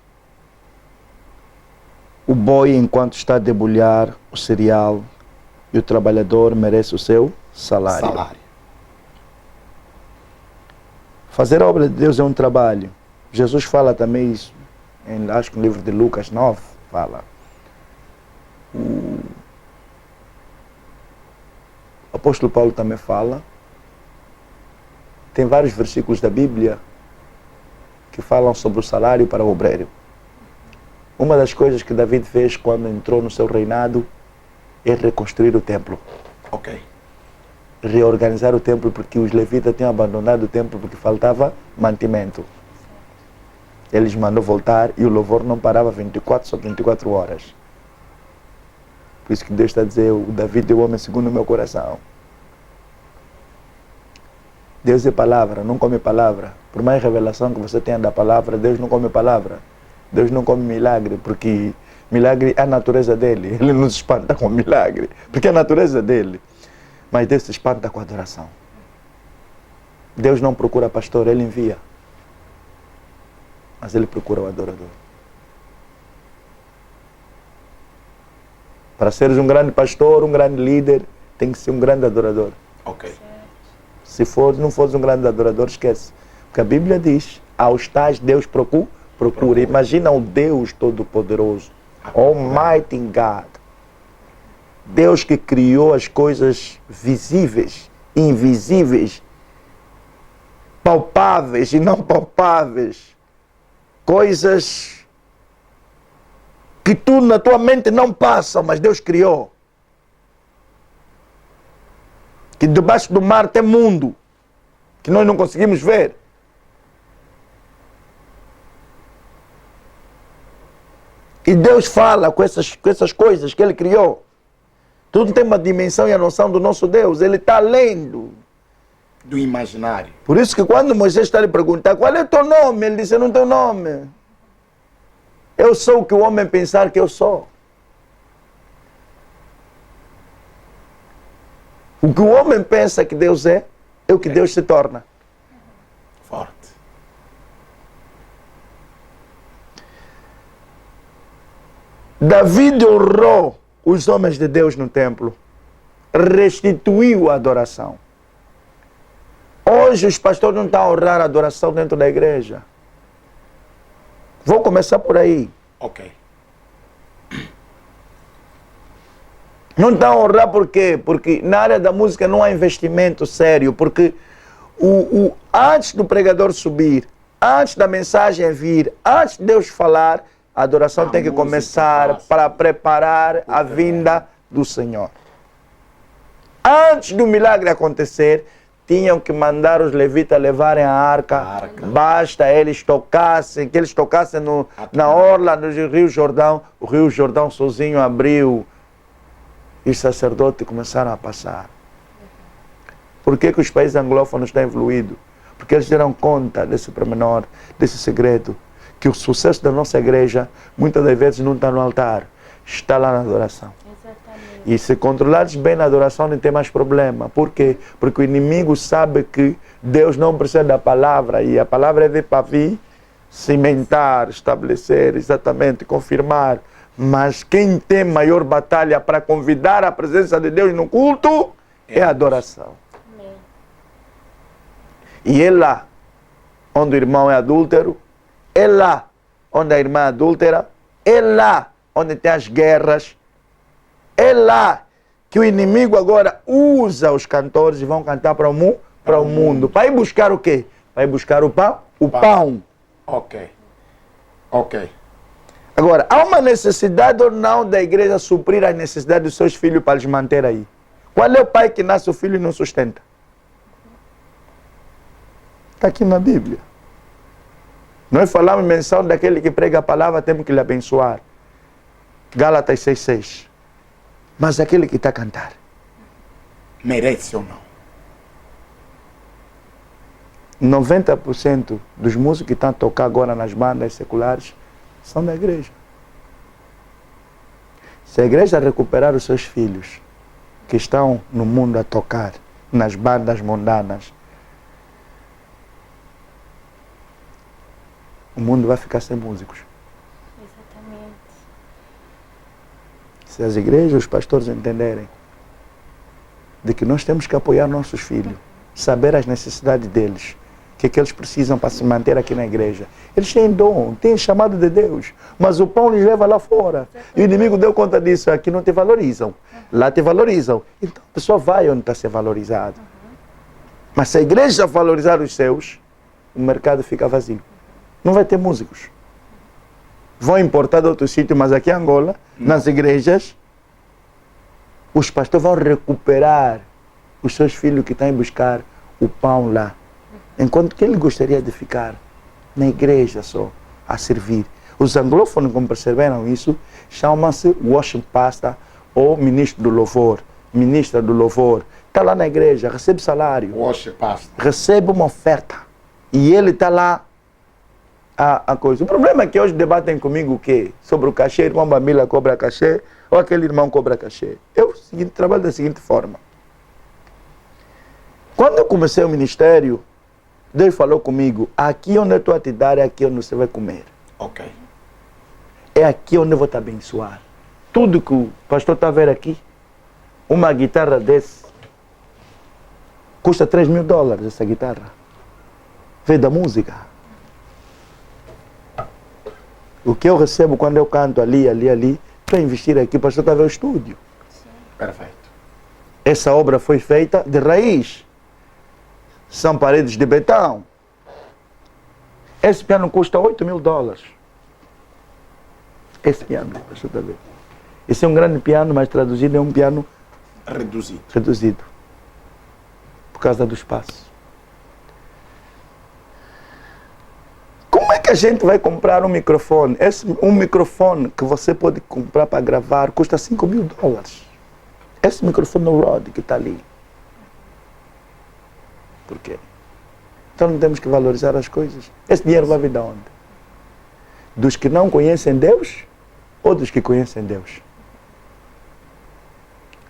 o boi enquanto está a debulhar o cereal, e o trabalhador merece o seu salário. Fazer a obra de Deus é um trabalho. Jesus fala também isso, acho que no livro de Lucas 9, fala. O apóstolo Paulo também fala. Tem vários versículos da Bíblia que falam sobre o salário para o obreiro. Uma das coisas que David fez quando entrou no seu reinado é reconstruir o templo. Ok. Reorganizar o templo, porque os levitas tinham abandonado o templo porque faltava mantimento. Eles mandou voltar e o louvor não parava 24 horas. Por isso que Deus está a dizer: o David é o homem segundo o meu coração. Deus é palavra, não come palavra. Por mais revelação que você tenha da palavra, Deus não come palavra. Deus não come milagre, porque milagre é a natureza dele. Ele não se espanta com milagre, porque é a natureza dele. Mas Deus se espanta com adoração. Deus não procura pastor, ele envia. Mas ele procura o adorador. Para seres um grande pastor, um grande líder, tem que ser um grande adorador. Ok. Se não fores um grande adorador, esquece. Porque a Bíblia diz: aos tais Deus procura. Imagina o Deus Todo-Poderoso, Almighty God. Deus que criou as coisas visíveis, invisíveis, palpáveis e não palpáveis. Coisas que tu na tua mente não passam, mas Deus criou. Que debaixo do mar tem mundo que nós não conseguimos ver. E Deus fala com essas coisas que Ele criou. Tudo tem uma dimensão e a noção do nosso Deus. Ele está além do imaginário. Por isso que quando Moisés está lhe perguntar qual é o teu nome, ele disse, eu não tenho nome. Eu sou o que o homem pensar que eu sou. O que o homem pensa que Deus é o que Deus se torna. Forte. David honrou os homens de Deus no templo. Restituiu a adoração. Hoje os pastores não estão a honrar a adoração dentro da igreja. Vou começar por aí. Ok. Não estão a honrar por quê? Porque na área da música não há investimento sério. Porque antes do pregador subir, antes da mensagem vir, antes de Deus falar, a adoração tem que começar para preparar a vinda do Senhor. Antes do milagre acontecer, tinham que mandar os levitas levarem a arca. Basta eles tocassem, que eles tocassem na orla do Rio Jordão. O Rio Jordão sozinho abriu e os sacerdotes começaram a passar. Por que os países anglófonos têm evoluído? Porque eles deram conta desse pormenor, desse segredo. Que o sucesso da nossa igreja, muitas das vezes, não está no altar, está lá na adoração. Exatamente. E se controlares bem na adoração, não tem mais problema. Por quê? Porque o inimigo sabe que Deus não precisa da palavra, e a palavra é para vir cimentar, estabelecer, exatamente, confirmar. Mas quem tem maior batalha para convidar a presença de Deus no culto é a adoração. Amém. E é lá onde o irmão é adúltero, é lá onde a irmã é adúltera, é lá onde tem as guerras, é lá que o inimigo agora usa os cantores e vão cantar para o mundo. Para ir buscar o quê? Para ir buscar o pão? O pão. Ok. Ok. Agora, há uma necessidade ou não da igreja suprir as necessidades dos seus filhos para os manter aí? Qual é o pai que nasce o filho e não sustenta? Está aqui na Bíblia. Nós falamos menção daquele que prega a palavra, temos que lhe abençoar. Gálatas 6,6. Mas aquele que está a cantar, Merece ou não? 90% dos músicos que estão a tocar agora nas bandas seculares são da igreja. Se a igreja recuperar os seus filhos que estão no mundo a tocar, nas bandas mundanas, o mundo vai ficar sem músicos. Exatamente. Se as igrejas, os pastores entenderem de que nós temos que apoiar nossos filhos, saber as necessidades deles, o que eles precisam para se manter aqui na igreja. Eles têm dom, têm chamado de Deus, mas o pão lhes leva lá fora. E o inimigo deu conta disso, aqui não te valorizam, lá te valorizam. Então a pessoa vai onde está a ser valorizado. Mas se a igreja valorizar os seus, o mercado fica vazio. Não vai ter músicos. Vão importar de outro sítio, mas aqui em Angola, nas igrejas, os pastores vão recuperar os seus filhos que estão a buscar o pão lá. Enquanto que ele gostaria de ficar na igreja só, a servir. Os anglófonos, como perceberam isso, chamam-se worship pastor ou ministro do louvor, ministra do louvor. Está lá na igreja, recebe salário, Worship pastor. recebe uma oferta. E ele está lá a coisa. O problema é que hoje debatem comigo o quê? Sobre o cachê, o irmão Bambila cobra cachê, ou aquele irmão cobra cachê. Eu trabalho da seguinte forma. Quando eu comecei o ministério, Deus falou comigo, aqui onde eu estou a te dar, é aqui onde você vai comer. Ok. É aqui onde eu vou te abençoar. Tudo que o pastor está a ver aqui, uma guitarra desse, custa $3.000 essa guitarra. Veio da música. O que eu recebo quando eu canto ali, para investir aqui, para estar a ver o estúdio. Sim. Perfeito. Essa obra foi feita de raiz. São paredes de betão. Esse piano custa $8.000. Esse piano, para você ver. Esse é um grande piano, mas traduzido é um piano reduzido. Por causa do espaço. Como é que a gente vai comprar um microfone? Um microfone que você pode comprar para gravar custa $5.000. Esse microfone Rode que está ali. Por quê? Então não temos que valorizar as coisas. Esse dinheiro vai vir de onde? Dos que não conhecem Deus ou dos que conhecem Deus?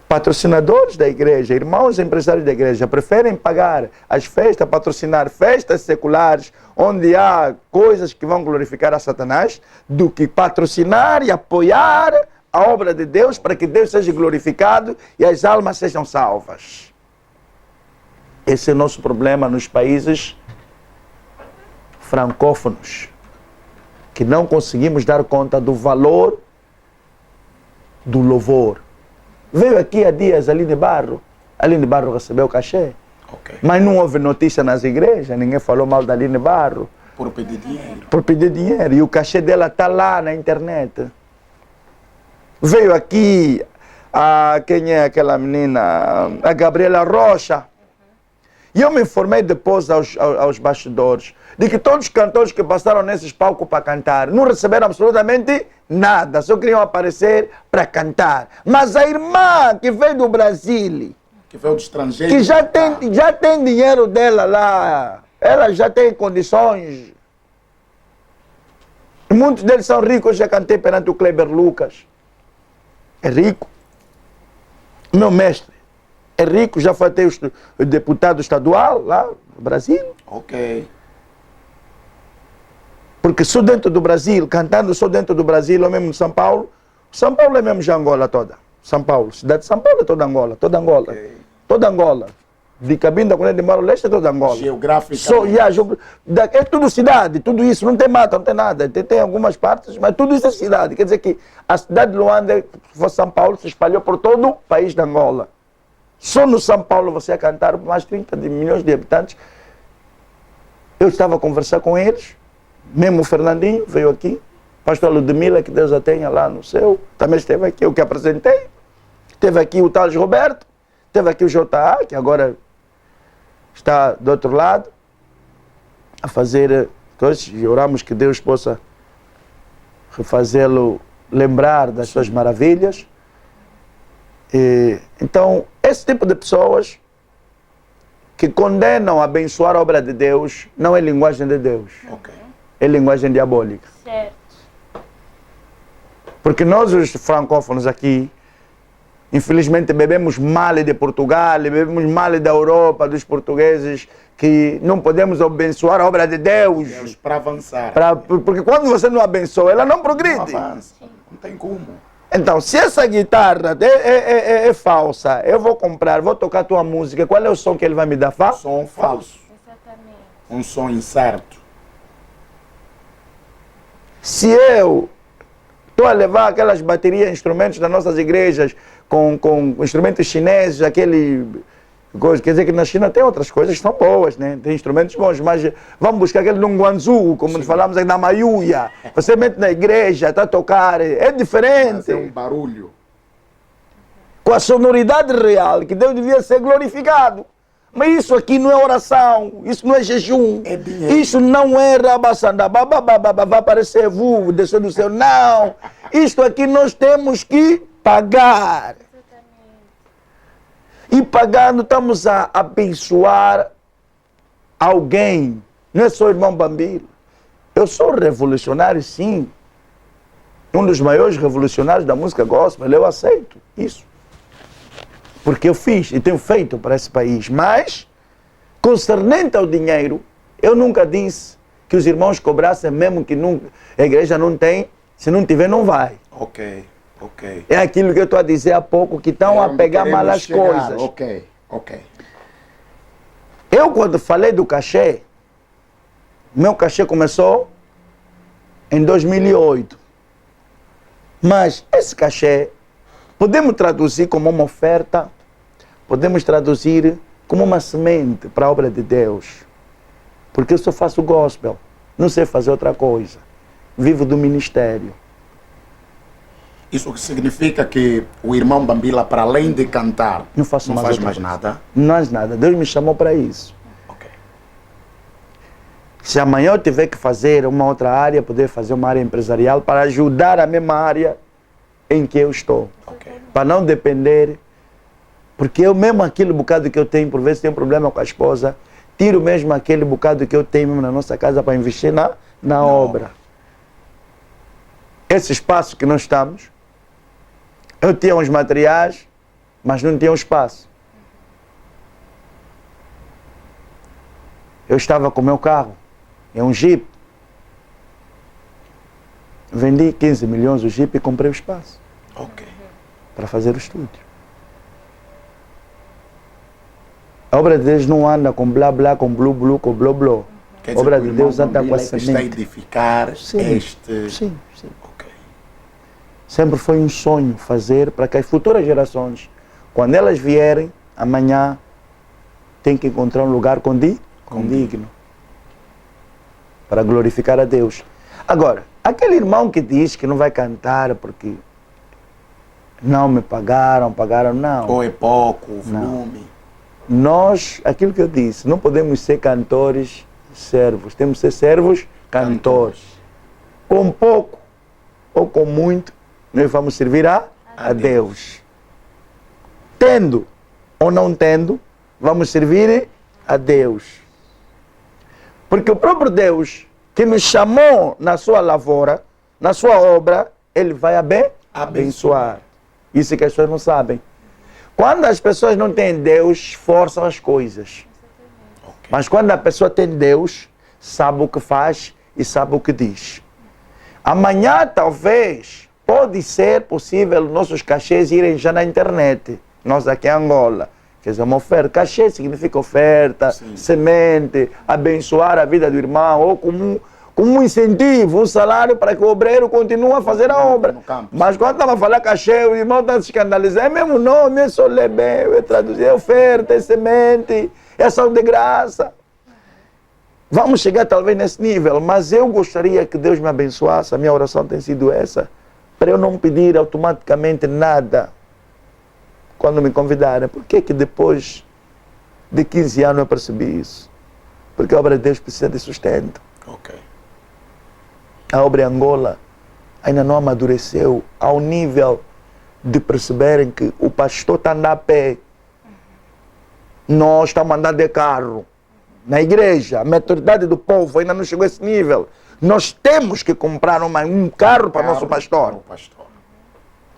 Patrocinadores da igreja, irmãos empresários da igreja, preferem pagar as festas, patrocinar festas seculares, onde há coisas que vão glorificar a Satanás, do que patrocinar e apoiar a obra de Deus para que Deus seja glorificado e as almas sejam salvas. Esse é o nosso problema nos países francófonos, que não conseguimos dar conta do valor do louvor. Veio aqui há dias Aline Barro recebeu cachê, mas não houve notícia nas igrejas, ninguém falou mal da Aline Barro. Por pedir dinheiro. Por pedir dinheiro, e o cachê dela está lá na internet. Veio aqui, quem é aquela menina? A Gabriela Rocha. E eu me informei depois aos bastidores de que todos os cantores que passaram nesses palcos para cantar não receberam absolutamente nada, só queriam aparecer para cantar. Mas a irmã que veio do Brasil, Que veio do estrangeiro. que já tem dinheiro dela lá, ela já tem condições. Muitos deles são ricos, eu já cantei perante o Kleber Lucas. É rico. Meu mestre é rico, já foi até o deputado estadual lá no Brasil. Ok. Porque só dentro do Brasil, cantando só dentro do Brasil, ou mesmo em São Paulo é mesmo já Angola toda. São Paulo, cidade de São Paulo é toda Angola. Ok. Toda Angola. De Cabinda, quando é de Maro-Leste é toda Angola. Geograficamente. É tudo cidade, tudo isso, não tem mata, não tem nada. Tem algumas partes, mas tudo isso é cidade. Quer dizer que a cidade de Luanda, se for São Paulo, se espalhou por todo o país de Angola. Só no São Paulo você ia cantar mais de 30 milhões de habitantes. Eu estava a conversar com eles, mesmo o Fernandinho veio aqui, pastor Ludmila, que Deus a tenha lá no céu, também esteve aqui, eu que apresentei. Teve aqui o Thales Roberto, teve aqui o JA, que agora está do outro lado, a fazer coisas, e oramos que Deus possa refazê-lo lembrar das suas maravilhas. Então, esse tipo de pessoas que condenam a abençoar a obra de Deus não é linguagem de Deus, é linguagem diabólica. Certo. Porque nós, os francófonos aqui, infelizmente bebemos mal de Portugal, bebemos mal da Europa, dos portugueses, que não podemos abençoar a obra de Deus. Para avançar. Porque quando você não abençoa, ela não progride. Não avança. Não tem como. Então, se essa guitarra é falsa, eu vou comprar, vou tocar a tua música, qual é o som que ele vai me dar? Som falso. Exatamente. Um som incerto. Se eu estou a levar aquelas baterias, instrumentos das nossas igrejas, com instrumentos chineses, aquele coisa, quer dizer que na China tem outras coisas que são boas, né? Tem instrumentos bons, mas vamos buscar aquele no Guangzhou, como falamos aqui na Maiuia. Você mete na igreja, está a tocar, é diferente. É um barulho. Com a sonoridade real, que Deus devia ser glorificado. Mas isso aqui não é oração, isso não é jejum, É dinheiro. isso não é rabaçanda, vai aparecer vulgo, descer do céu, não. Isto aqui nós temos que pagar. E pagando estamos a abençoar alguém, não é só o irmão Bambila. Eu sou revolucionário, sim. Um dos maiores revolucionários da música gospel, eu aceito isso. Porque eu fiz e tenho feito para esse país. Mas, concernente ao dinheiro, eu nunca disse que os irmãos cobrassem, mesmo que a igreja não tem, se não tiver, não vai. Ok. É aquilo que eu estou a dizer há pouco, que estão a pegar mal as coisas. Ok. Eu, quando falei do cachê, meu cachê começou em 2008. Mas esse cachê podemos traduzir como uma oferta, podemos traduzir como uma semente para a obra de Deus. Porque eu só faço gospel, não sei fazer outra coisa. Vivo do ministério. Isso significa que o irmão Bambila, para além de cantar, Não faço não mais faz outra mais coisa. nada? Não faz nada. Deus me chamou para isso. Ok. Se amanhã eu tiver que fazer uma outra área, poder fazer uma área empresarial para ajudar a mesma área em que eu estou. Ok. Para não depender. Porque eu mesmo aquele bocado que eu tenho, por vezes tenho um problema com a esposa, tiro mesmo aquele bocado que eu tenho mesmo na nossa casa para investir na obra. Esse espaço que nós estamos, eu tinha uns materiais, mas não tinha um espaço. Eu estava com o meu carro, é um Jeep. Vendi 15 milhões o Jeep e comprei o espaço Ok. para fazer o estúdio. A obra de Deus não anda com blá blá, com blu blu, com blá blá. Quer A dizer, obra que o de irmão Deus anda com Bambila a está a semente. edificar Sim, este... sim, sim. Ok. Sempre foi um sonho fazer para que as futuras gerações, quando elas vierem, amanhã, tem que encontrar um lugar condigno para glorificar a Deus. Agora, aquele irmão que diz que não vai cantar porque não me pagaram, não. Ou é pouco, o volume? Nós, aquilo que eu disse, não podemos ser cantores servos, temos que ser servos cantores. Com pouco ou com muito, nós vamos servir a Deus. Tendo ou não tendo, vamos servir a Deus. Porque o próprio Deus que nos chamou na sua lavoura, na sua obra, Ele vai abençoar. Isso que as pessoas não sabem. Quando as pessoas não têm Deus, forçam as coisas. Ok. Mas quando a pessoa tem Deus, sabe o que faz e sabe o que diz. Amanhã, talvez, pode ser possível nossos cachês irem já na internet. Nós aqui em Angola. Quer dizer, uma oferta. Cachê significa oferta, Sim. semente, abençoar a vida do irmão, ou como um incentivo, um salário para que o obreiro continue a fazer a obra. No campo. Mas quando estava a falar cachê, o irmão está se escandalizando. É mesmo nome, é só ler bem, é traduzir, é oferta, é semente, é ação de graça. Vamos chegar talvez nesse nível, mas eu gostaria que Deus me abençoasse, a minha oração tem sido essa, para eu não pedir automaticamente nada quando me convidarem. Por que depois de 15 anos eu percebi isso? Porque a obra de Deus precisa de sustento. Ok. A obra em Angola ainda não amadureceu ao nível de perceberem que o pastor está andando a pé. Nós estamos andando de carro. Na igreja, a maturidade do povo ainda não chegou a esse nível. Nós temos que comprar um carro para o nosso pastor. Para o pastor.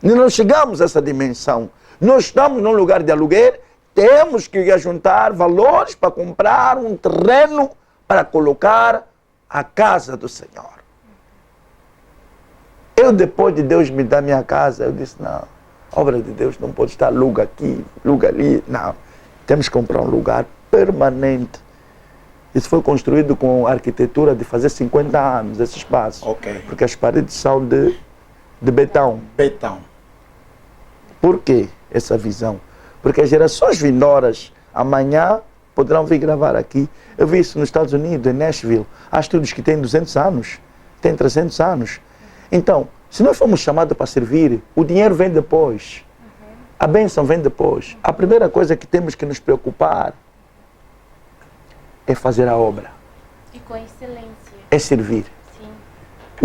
E não chegamos a essa dimensão. Nós estamos num lugar de aluguer, temos que ajuntar valores para comprar um terreno para colocar a casa do Senhor. Eu, depois de Deus me dar minha casa, eu disse, não, a obra de Deus não pode estar aluga aqui, aluga ali, não. Temos que comprar um lugar permanente. Isso foi construído com a arquitetura de fazer 50 anos, esse espaço. Ok. Porque as paredes são de betão. Betão. Por quê essa visão? Porque as gerações vindouras, amanhã, poderão vir gravar aqui. Eu vi isso nos Estados Unidos, em Nashville. Há estúdios que têm 200 anos, têm 300 anos. Então, se nós formos chamados para servir, o dinheiro vem depois. A bênção vem depois. A primeira coisa que temos que nos preocupar é fazer a obra. E com excelência. É servir. Sim.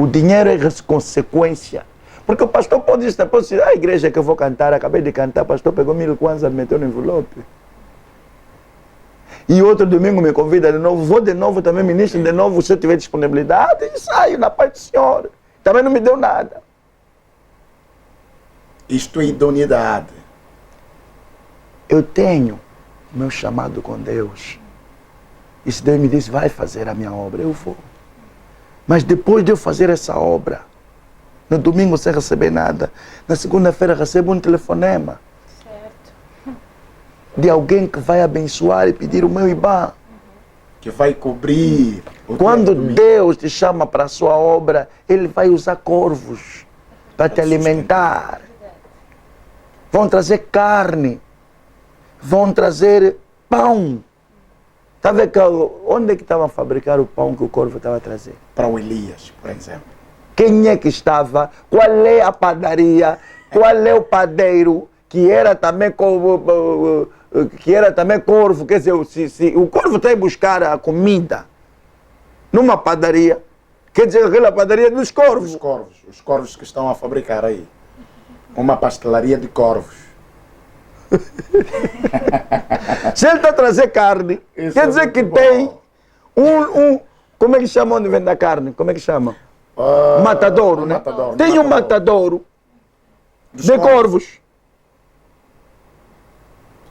O dinheiro é consequência. Porque o pastor pode dizer, a igreja que eu vou cantar, acabei de cantar, o pastor pegou 1.000 kwanzas e meteu no envelope. E outro domingo me convida de novo, vou de novo também, ministro de novo, se eu tiver disponibilidade, e saio na paz do Senhor. Também não me deu nada. Isto é idoneidade. Eu tenho meu chamado com Deus. E se Deus me diz, vai fazer a minha obra, eu vou. Mas depois de eu fazer essa obra, no domingo sem receber nada, na segunda-feira recebo um telefonema Certo. de alguém que vai abençoar e pedir o meu IBAN. Que vai cobrir Quando Deus te chama para a sua obra, Ele vai usar corvos para te alimentar. Vão trazer carne. Vão trazer pão. Tá vendo onde é que estavam a fabricar o pão que o corvo estava a trazer? Para o Elias, por exemplo. Quem é que estava? Qual é a padaria? Qual é o padeiro? Que era também corvo. Quer dizer, se o corvo está a buscar a comida numa padaria, quer dizer, aquela padaria é dos corvos. Os corvos que estão a fabricar aí. Uma pastelaria de corvos. Se ele está a trazer carne, Isso quer é dizer muito que bom. tem como é que chama onde vende a carne? Como é que chama? Matadouro, né? Matadouro, Tem um matadouro Dos de corvos.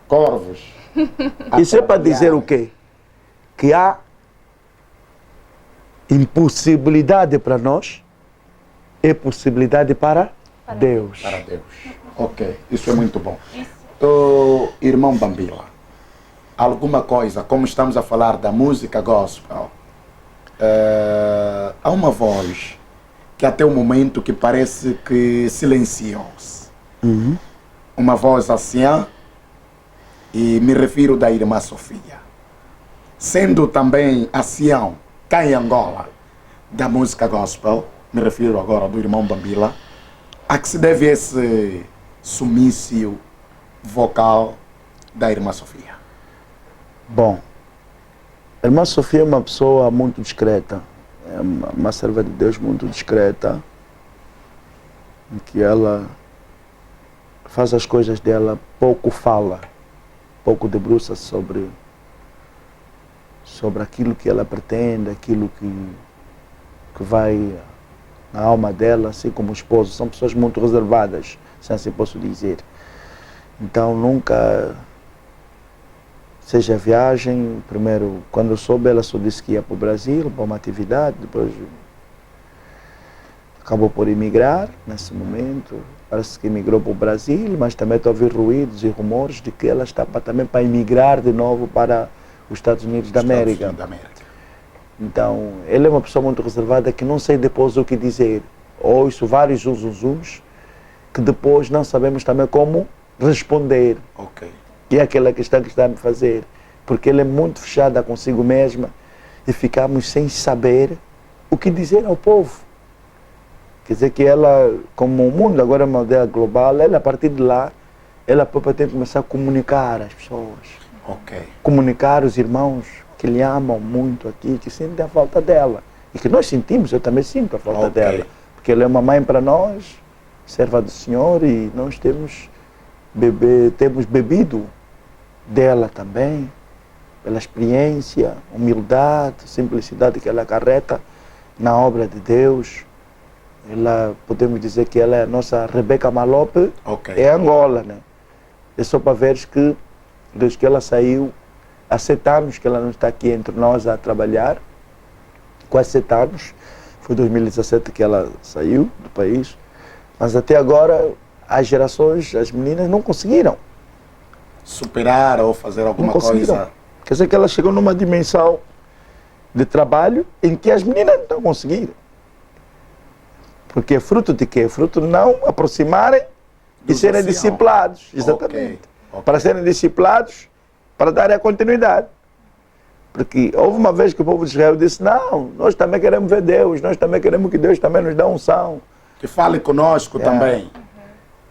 Corvos. Isso é para dizer o quê? Que há impossibilidade para nós e possibilidade para Deus. Para Deus. Ok, isso é muito bom. Então, irmão Bambila, alguma coisa, como estamos a falar da música gospel, há uma voz que até o momento que parece que silenciou-se. Uma voz assim, e me refiro da irmã Sofia. Sendo também ancião, cá em Angola, da música gospel, me refiro agora do irmão Bambila, a que se deve esse sumício vocal da irmã Sofia? Bom, a irmã Sofia é uma pessoa muito discreta, é uma serva de Deus muito discreta, em que ela faz as coisas dela, pouco fala, pouco debruça sobre aquilo que ela pretende, aquilo que vai na alma dela, assim como o esposo. São pessoas muito reservadas, se assim posso dizer. Então nunca, seja viagem, primeiro, quando eu soube, ela só disse que ia para o Brasil, para uma atividade, depois acabou por emigrar nesse momento. Parece que emigrou para o Brasil, mas também estou a ouvir ruídos e rumores de que ela está também para emigrar de novo para os Estados Unidos da América. Então, ele é uma pessoa muito reservada que não sei depois o que dizer. Ouço vários zuns que depois não sabemos também como responder. Ok. Que é aquela questão que está a me fazer. Porque ele é muito fechada consigo mesma e ficamos sem saber o que dizer ao povo. Quer dizer que ela, como o mundo agora é uma aldeia global, ela a partir de lá, ela própria tem que começar a comunicar as pessoas. Ok. Comunicar os irmãos que lhe amam muito aqui, que sentem a falta dela. E que nós sentimos, eu também sinto a falta dela. Porque ela é uma mãe para nós, serva do Senhor, e nós temos bebido dela também, pela experiência, humildade, simplicidade que ela acarreta na obra de Deus. Ela, podemos dizer que ela é a nossa Rebeca Malope, é Angola, né? É só para veres que, desde que ela saiu, há 7 anos que ela não está aqui entre nós a trabalhar, quase 7 anos, foi 2017 que ela saiu do país, mas até agora as gerações, as meninas não conseguiram. Superar ou fazer alguma coisa. Quer dizer que ela chegou numa dimensão de trabalho em que as meninas não estão conseguindo. Porque é fruto de quê? Fruto de não aproximarem e serem discipulados. Exatamente. Para serem discipulados, para darem a continuidade. Porque houve uma vez que o povo de Israel disse, não, nós também queremos ver Deus, nós também queremos que Deus também nos dê unção. Que fale conosco também.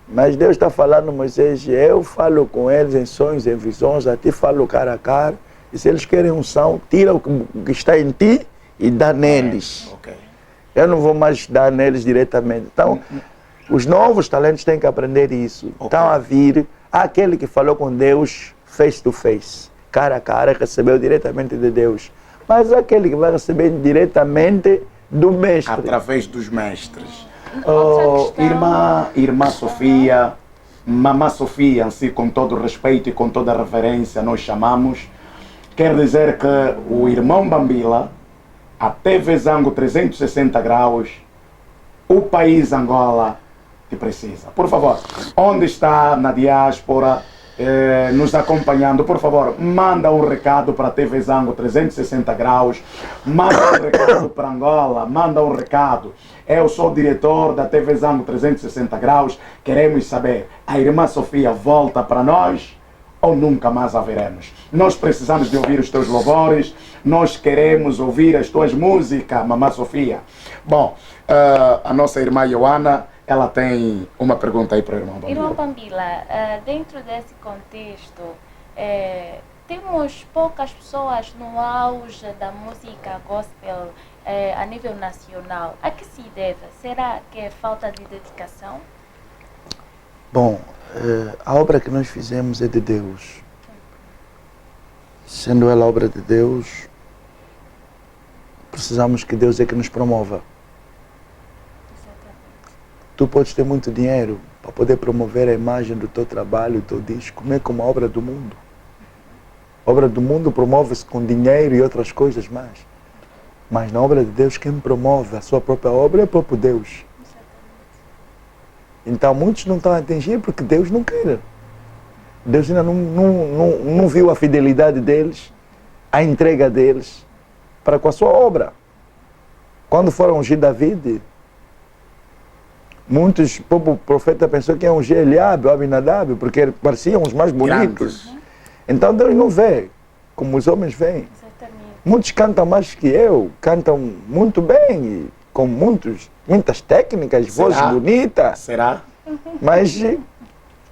Mas Deus está falando, Moisés, eu falo com eles em sonhos, em visões, a ti falo cara a cara, e se eles querem unção, tira o que está em ti e dá neles. Eu não vou mais dar neles diretamente. Então, os novos talentos têm que aprender isso. Estão a vir, aquele que falou com Deus face to face, cara a cara, recebeu diretamente de Deus. Mas aquele que vai receber diretamente do mestre. Através dos mestres. Irmã Sofia, Mamã Sofia, assim, com todo o respeito e com toda a reverência, nós chamamos. Quer dizer que o irmão Bambila, até Vezango 360 graus, o país Angola te precisa. Por favor, onde está na diáspora, nos acompanhando, por favor, manda um recado para a TV Zango 360 graus, manda um recado para Angola, manda um recado. Eu sou o diretor da TV Zango 360 graus, queremos saber, a irmã Sofia volta para nós ou nunca mais a veremos? Nós precisamos de ouvir os teus louvores, nós queremos ouvir as tuas músicas, mamãe Sofia. Bom, a nossa irmã Ioana, ela tem uma pergunta aí para o irmão Bambila. Irmão Bambila, dentro desse contexto, temos poucas pessoas no auge da música gospel a nível nacional. A que se deve? Será que é falta de dedicação? Bom, a obra que nós fizemos é de Deus. Sendo ela obra de Deus, precisamos que Deus é que nos promova. Tu podes ter muito dinheiro para poder promover a imagem do teu trabalho, do teu disco, não é como a obra do mundo. A obra do mundo promove-se com dinheiro e outras coisas mais. Mas na obra de Deus, quem promove a sua própria obra é o próprio Deus. Então muitos não estão a atingir porque Deus não quer. Deus ainda não viu a fidelidade deles, a entrega deles para com a sua obra. Quando foram ungir David, muitos, o profeta pensou que ia ungir Eliabe ou Abinadab, porque pareciam os mais bonitos. Grandes. Então Deus não vê como os homens veem. Exatamente. Muitos cantam mais que eu, cantam muito bem, com muitas técnicas, vozes bonitas. Será? Mas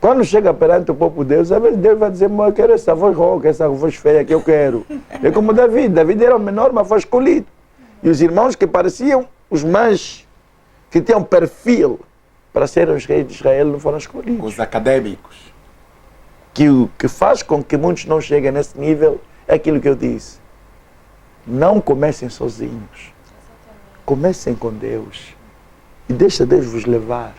quando chega perante o povo de Deus, às vezes Deus vai dizer, eu quero essa voz rouca, essa voz feia que eu quero. É como David era o menor, mas foi escolhido. E os irmãos que pareciam os mais, que tinham perfil para serem os reis de Israel, não foram escolhidos. Os acadêmicos. O que faz com que muitos não cheguem nesse nível é aquilo que eu disse. Não comecem sozinhos. Comecem com Deus. E deixa Deus vos levar.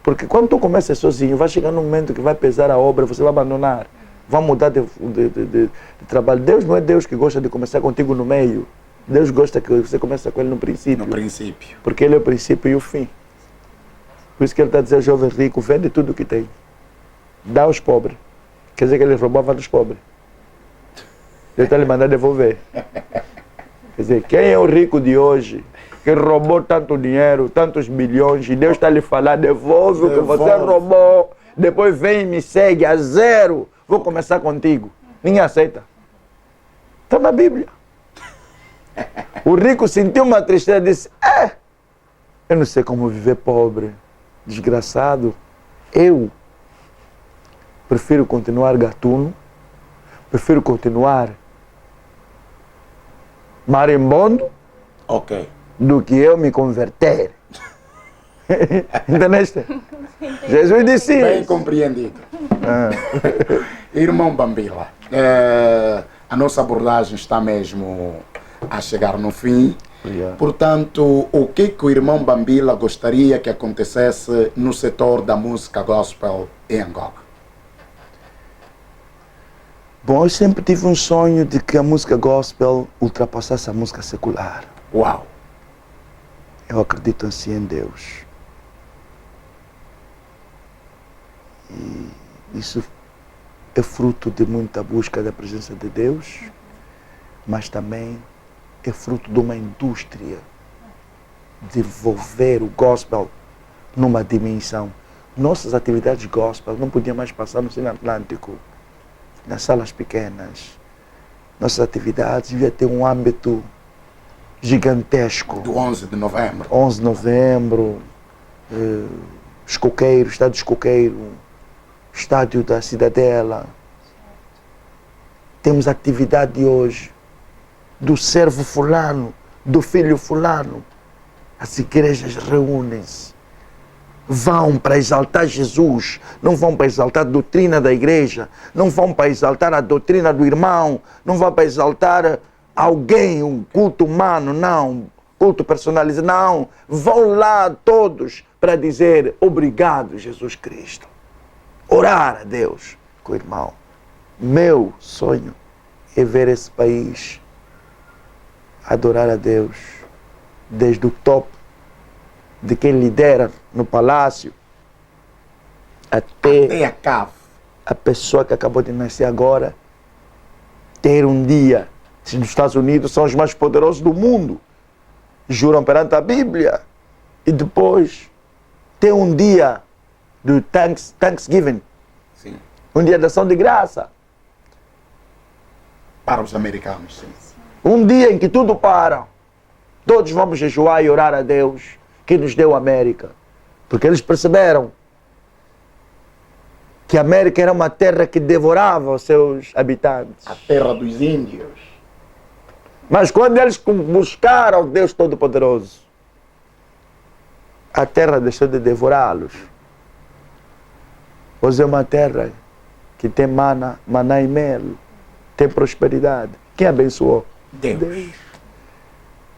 Porque quando tu começas sozinho, vai chegar num momento que vai pesar a obra, você vai abandonar. Vai mudar de trabalho. Deus não é Deus que gosta de começar contigo no meio. Deus gosta que você comece com Ele no princípio. No princípio. Porque Ele é o princípio e o fim. Por isso que Ele está dizendo ao jovem rico, vende tudo o que tem. Dá aos pobres. Quer dizer que Ele roubava dos pobres. Deus está lhe mandando devolver. Quer dizer, quem é o rico de hoje, que roubou tanto dinheiro, tantos bilhões, e Deus está lhe falando, devolve o que você roubou, depois vem e me segue a zero, vou começar contigo. Ninguém aceita. Está na Bíblia. O rico sentiu uma tristeza e disse, eu não sei como viver pobre, desgraçado. Eu prefiro continuar gatuno, prefiro continuar marimbondo, do que eu me converter. Entendeste? Jesus disse isso. Bem compreendido. Irmão Bambila, a nossa abordagem está mesmo a chegar no fim. Portanto, o que o irmão Bambila gostaria que acontecesse no setor da música gospel em Angola? Bom, eu sempre tive um sonho de que a música gospel ultrapassasse a música secular. Uau! Eu acredito assim em Deus. E isso é fruto de muita busca da presença de Deus, mas também é fruto de uma indústria de envolver o gospel numa dimensão. Nossas atividades gospel não podiam mais passar no Oceano Atlântico, nas salas pequenas. Nossas atividades deviam ter um âmbito gigantesco. Do 11 de novembro. 11 de novembro, Escoqueiro, Estádio Escoqueiro, Estádio da Cidadela. Temos atividade hoje do servo fulano, do filho fulano. As igrejas reúnem-se, vão para exaltar Jesus, não vão para exaltar a doutrina da igreja, não vão para exaltar a doutrina do irmão, não vão para exaltar alguém, um culto humano, não, culto personalizado, não. Vão lá todos para dizer obrigado, Jesus Cristo. Orar a Deus com o irmão. Meu sonho é ver esse país adorar a Deus desde o topo de quem lidera no palácio Até a cave. a pessoa que acabou de nascer agora ter um dia. Se nos Estados Unidos são os mais poderosos do mundo, juram perante a Bíblia, e depois ter um dia do Thanksgiving, Sim. um dia de ação de graça, Para os americanos, sim. um dia em que tudo para, todos vamos jejuar e orar a Deus que nos deu a América, porque eles perceberam que a América era uma terra que devorava os seus habitantes. A terra dos índios. Mas quando eles buscaram o Deus Todo-Poderoso, a terra deixou de devorá-los. Hoje é uma terra que tem maná e mel, tem prosperidade. Quem abençoou? Deus.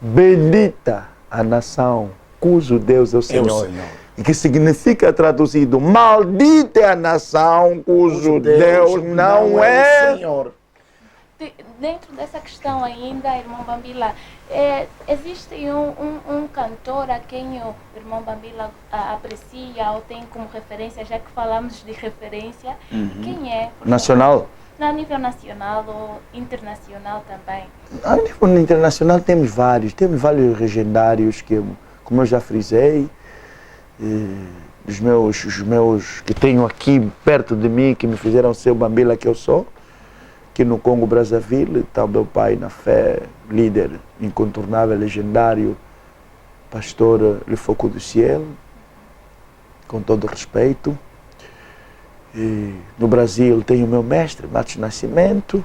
Bendita a nação cujo Deus é o Senhor. É o Senhor. E que significa traduzido, maldita é a nação cujo Deus não é. Senhor. Dentro dessa questão ainda, irmão Bambila, existe um cantor a quem o irmão Bambila aprecia ou tem como referência, já que falamos de referência, quem é? Nacional? A nível nacional ou internacional também? A nível internacional temos vários legendários que, como eu já frisei, os meus que tenho aqui perto de mim, que me fizeram ser o Bambila que eu sou. Aqui no Congo Brazzaville está o meu pai na fé, líder incontornável, legendário, pastor Le Foucault do Ciel, com todo respeito. E no Brasil tem o meu mestre, Matos Nascimento.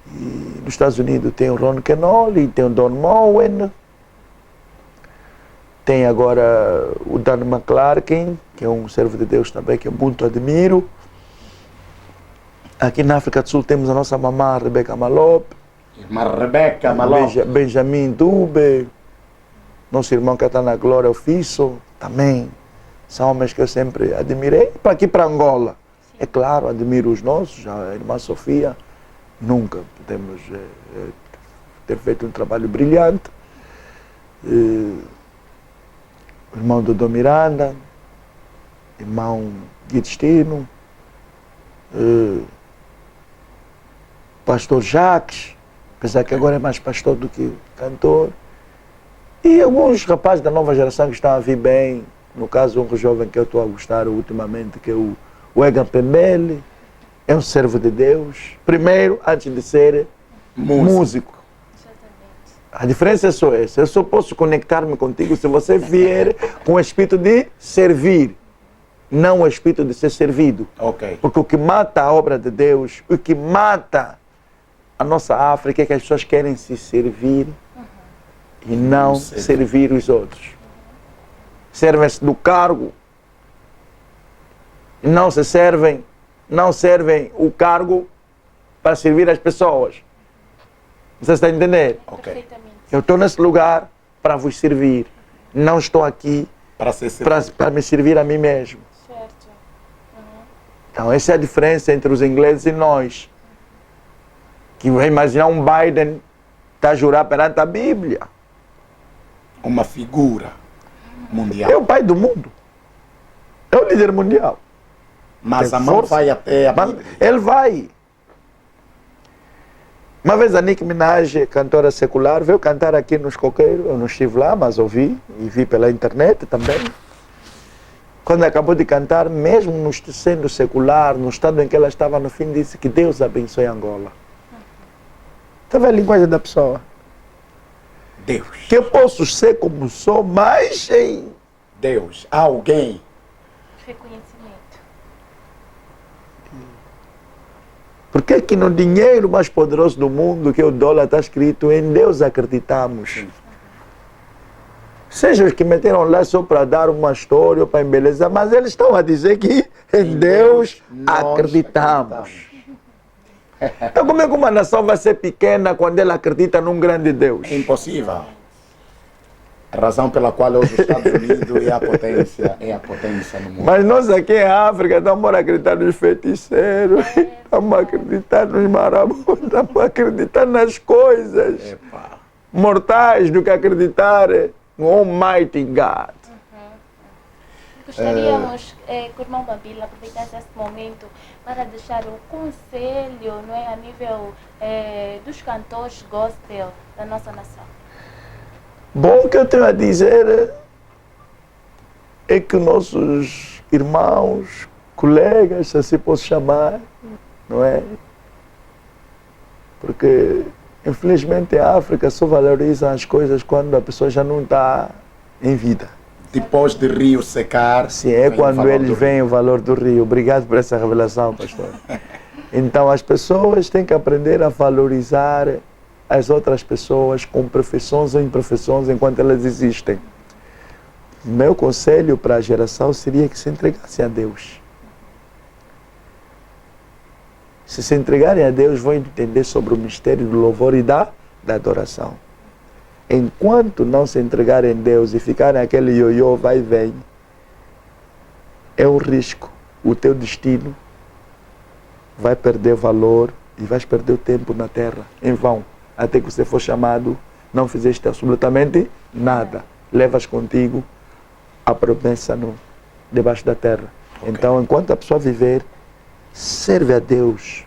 E nos Estados Unidos tem o Ron Kenoly, tem o Don Moen. Tem agora o Dan McClarkin, que é um servo de Deus também, que eu muito admiro. Aqui na África do Sul temos a nossa mamã, Rebecca Malop. Irmã Rebeca Malop. Benjamin Dube. Nosso irmão que está na Glória, o Fisso, também. São homens que eu sempre admirei. Para aqui, para Angola, é claro, admiro os nossos. A irmã Sofia, nunca podemos ter feito um trabalho brilhante. O irmão Dodô Miranda, irmão Guidestino, pastor Jacques, apesar que agora é mais pastor do que cantor. E alguns rapazes da nova geração que estão a vir bem. No caso, um jovem que eu estou a gostar ultimamente, que é o Egan Pembele, é um servo de Deus. Primeiro, antes de ser músico. Exatamente. A diferença é só essa. Eu só posso conectar-me contigo se você vier com o espírito de servir, não o espírito de ser servido. Ok. Porque o que mata a obra de Deus, o que mata a nossa África é que as pessoas querem se servir e não servir os outros. Servem-se do cargo, não servem o cargo para servir as pessoas. Você está a entender? Ok. Perfeitamente. Eu estou nesse lugar para vos servir. Não estou aqui para me servir a mim mesmo. Certo. Então essa é a diferença entre os ingleses e nós. Que vai imaginar um Biden está a jurar perante a Bíblia. Uma figura mundial. É o pai do mundo. É o líder mundial. Mas Tem a mão força. vai até a Mas Bíblia. ele vai. Uma vez a Nicki Minaj, cantora secular, veio cantar aqui nos Coqueiros. Eu não estive lá, mas ouvi e vi pela internet também. Quando acabou de cantar, mesmo sendo secular, no estado em que ela estava no fim, disse que Deus abençoe Angola. Estava a linguagem da pessoa. Deus. Que eu posso ser como sou, mas em Deus. Alguém. Reconhecimento. Por que que no dinheiro mais poderoso do mundo, que é o dólar, está escrito em Deus acreditamos? Seja os que meteram lá só para dar uma história ou para embelezar, mas eles estão a dizer que em Deus nós acreditamos. Então como é que uma nação vai ser pequena quando ela acredita num grande Deus? É impossível. A razão pela qual hoje os Estados Unidos é a potência no mundo. Mas nós aqui em África estamos a acreditar nos feiticeiros, estamos a acreditar nos marabouts, estamos a acreditar nas coisas Epa. mortais do que acreditar no Almighty God. Gostaríamos que o irmão Bambila aproveitasse esse momento para deixar um conselho, não é, a nível dos cantores gospel da nossa nação. Bom, o que eu tenho a dizer é que nossos irmãos, colegas, se assim posso chamar, não é? Porque, infelizmente, a África só valoriza as coisas quando a pessoa já não está em vida. Depois de rio secar... Sim, é quando eles veem o valor do rio. Obrigado por essa revelação, pastor. Então, as pessoas têm que aprender a valorizar as outras pessoas com perfeições ou imperfeições enquanto elas existem. Meu conselho para a geração seria que se entregassem a Deus. Se entregarem a Deus, vão entender sobre o mistério do louvor e da adoração. Enquanto não se entregarem a Deus e ficarem aquele ioiô, vai e vem, é um risco. O teu destino vai perder valor e vais perder o tempo na terra, em vão. Até que você for chamado, não fizeste absolutamente nada. Levas contigo a promessa debaixo da terra. Okay. Então, enquanto a pessoa viver, serve a Deus.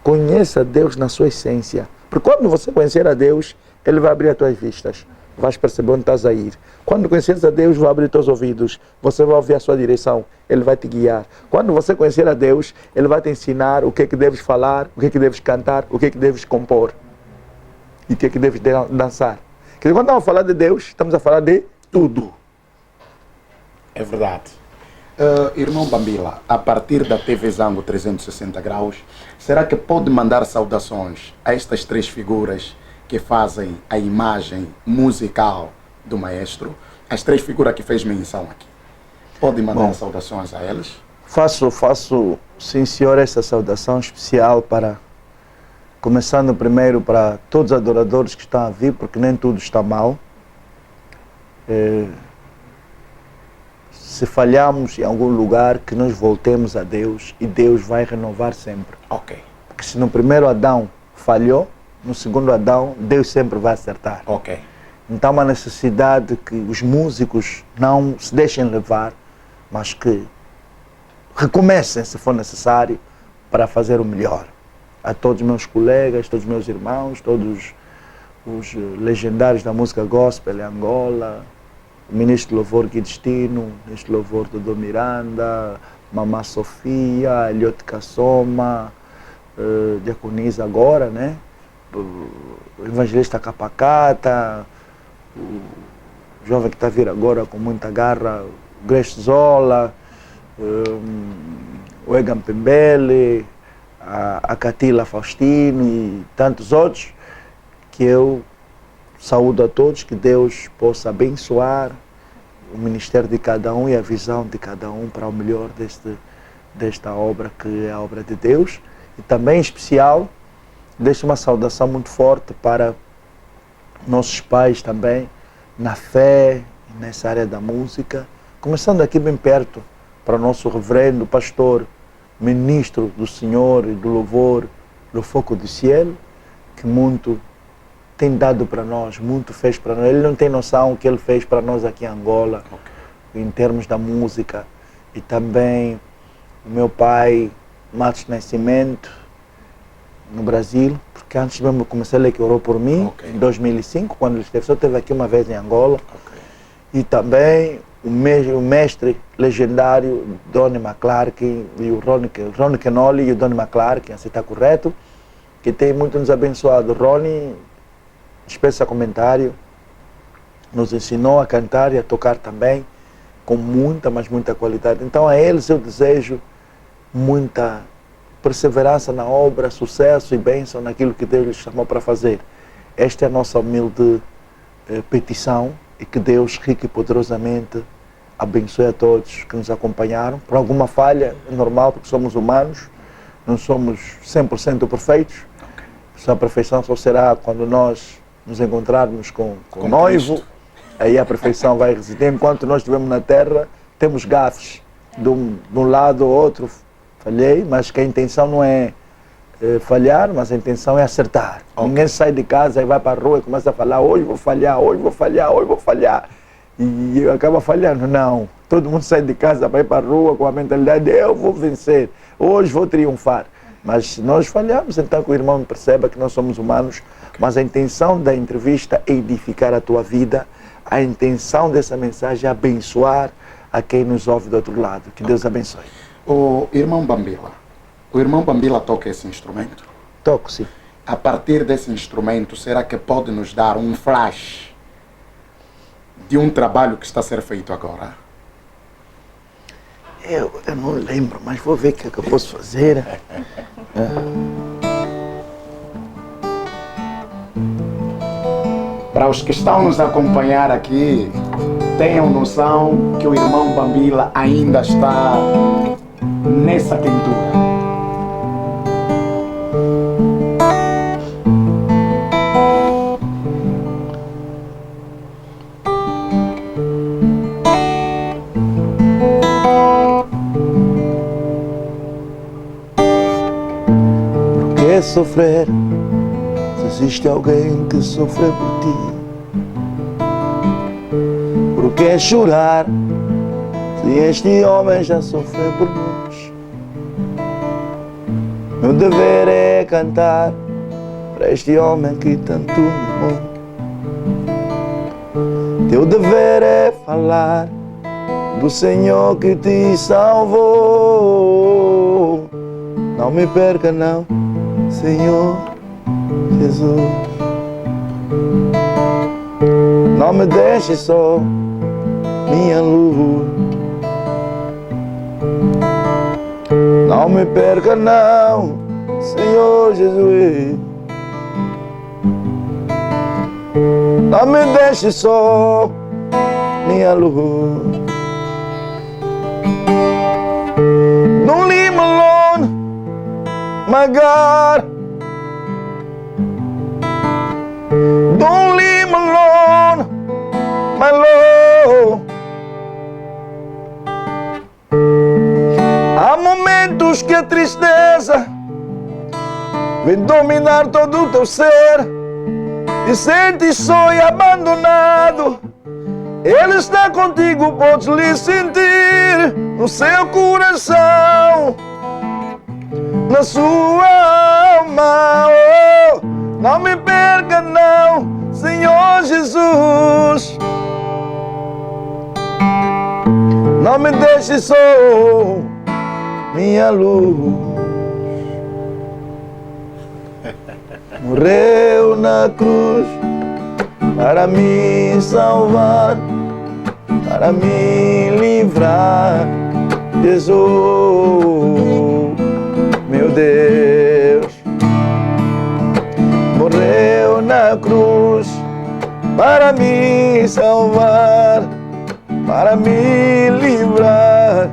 Conheça a Deus na sua essência. Porque quando você conhecer a Deus, Ele vai abrir as tuas vistas. Vais perceber onde estás a ir. Quando conheceres a Deus, vai abrir os teus ouvidos. Você vai ouvir a sua direção. Ele vai te guiar. Quando você conhecer a Deus, Ele vai te ensinar o que é que deves falar, o que é que deves cantar, o que é que deves compor. E o que é que deves dançar. Porque quando estamos a falar de Deus, estamos a falar de tudo. É verdade. Irmão Bambila, a partir da TV Zango 360 graus, será que pode mandar saudações a estas três figuras que fazem a imagem musical do maestro? As três figuras que fez menção aqui. Pode mandar saudações a eles? Faço, sim senhor, essa saudação especial para... Começando primeiro para todos os adoradores que estão a vir, porque nem tudo está mal. Se falhamos em algum lugar, que nós voltemos a Deus e Deus vai renovar sempre. Ok. Porque se no primeiro Adão falhou, no segundo Adão, Deus sempre vai acertar. Ok. Então há uma necessidade que os músicos não se deixem levar, mas que recomecem, se for necessário, para fazer o melhor. A todos os meus colegas, todos os meus irmãos, todos os legendários da música gospel em Angola, o ministro de louvor Gui Destino, o ministro de louvor Dodô Miranda, Mamá Sofia, Eliote Kassoma, Diaconisa agora, né? O evangelista Capacata, o jovem que está a vir agora com muita garra, o Grace Zola, o Egan Pembele, a Catila Faustino e tantos outros, que eu saúdo a todos, que Deus possa abençoar o ministério de cada um e a visão de cada um para o melhor desta obra, que é a obra de Deus. E também, em especial, deixo uma saudação muito forte para nossos pais também, na fé, nessa área da música. Começando aqui bem perto, para o nosso reverendo pastor, ministro do Senhor e do louvor, do foco do cielo, que muito tem dado para nós, muito fez para nós. Ele não tem noção o que ele fez para nós aqui em Angola, em termos da música. E também o meu pai, Matos Nascimento, no Brasil, porque antes mesmo comecei a ler que orou por mim, em 2005, quando ele esteve, só esteve aqui uma vez em Angola. E também o mestre legendário Donnie McClarkin e o Ronnie Kenoli e o Donnie McClarkin, assim está correto, que tem muito nos abençoado. Ronnie, dispensa comentário, nos ensinou a cantar e a tocar também, com muita, mas muita qualidade. Então a eles eu desejo muita perseverança na obra, sucesso e bênção naquilo que Deus lhes chamou para fazer. Esta é a nossa humilde petição, e que Deus rico e poderosamente abençoe a todos que nos acompanharam. Por alguma falha, é normal, porque somos humanos, não somos 100% perfeitos. A perfeição só será quando nós nos encontrarmos com o noivo. Cristo. Aí a perfeição vai residir. Enquanto nós estivermos na terra, temos gafes. De um lado ou outro, falhei, mas que a intenção não é falhar, mas a intenção é acertar. Ninguém sai de casa e vai para a rua e começa a falar: hoje vou falhar, hoje vou falhar, hoje vou falhar. E acaba falhando. Não. Todo mundo sai de casa, vai para a rua com a mentalidade de eu vou vencer, hoje vou triunfar. Mas se nós falhamos, então que o irmão perceba que nós somos humanos, mas a intenção da entrevista é edificar a tua vida, a intenção dessa mensagem é abençoar a quem nos ouve do outro lado. Que Deus abençoe. O irmão Bambila toca esse instrumento? Toco, sim. A partir desse instrumento, será que pode nos dar um flash de um trabalho que está a ser feito agora? Eu não lembro, mas vou ver o que é que eu posso fazer. Para os que estão nos acompanhar aqui, tenham noção que o irmão Bambila ainda está nessa quentura. Sofrer, se existe alguém que sofre por ti, por que chorar, se este homem já sofreu por nós? Meu dever é cantar para este homem que tanto me amou. Teu dever é falar do Senhor que te salvou. Não me perca não, Senhor Jesus, não me deixe só, minha luz. Não me perca não, Senhor Jesus, não me deixe só, minha luz. Don't leave me alone, my God, don't leave me alone, my Lord. Há momentos que a tristeza vem dominar todo o teu ser e sentes só e abandonado. Ele está contigo, podes lhe sentir no seu coração, na sua alma. Oh, não me perca não, Senhor Jesus, não me deixe só, minha luz. Morreu na cruz para me salvar, para me livrar, Jesus, meu Deus. Morreu na cruz para me salvar, para me livrar,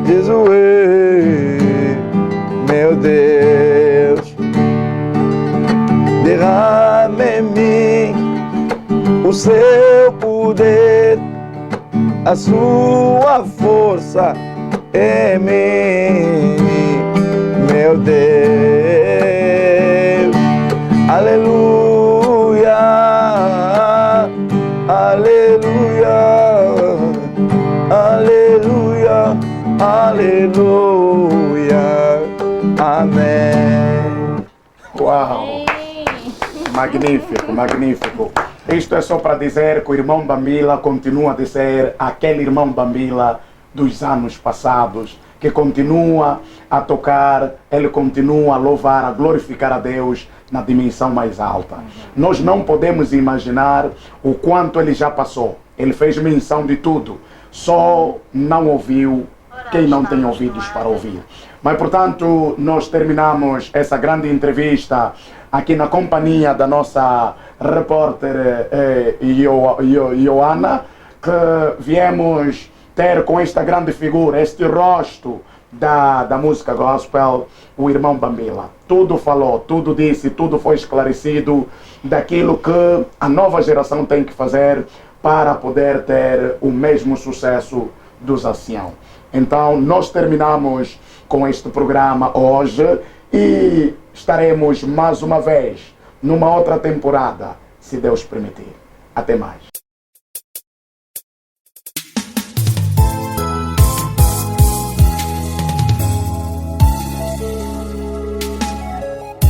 Jesus, meu Deus. Derrame em mim o seu poder, a sua força em mim, meu Deus. Aleluia, aleluia, aleluia, aleluia, amém. Uau! Magnífico, magnífico. Isto é só para dizer que o irmão Bambila continua a ser aquele irmão Bambila dos anos passados, que continua a tocar, ele continua a louvar, a glorificar a Deus na dimensão mais alta. Nós não podemos imaginar o quanto ele já passou. Ele fez menção de tudo, só não ouviu quem não tem ouvidos para ouvir. Mas, portanto, nós terminamos essa grande entrevista aqui na companhia da nossa repórter Ioana, que viemos ter com esta grande figura, este rosto da música gospel, o irmão Bambila. Tudo falou, tudo disse, tudo foi esclarecido daquilo que a nova geração tem que fazer para poder ter o mesmo sucesso dos anciãos. Então, nós terminamos com este programa hoje e estaremos mais uma vez numa outra temporada, se Deus permitir. Até mais.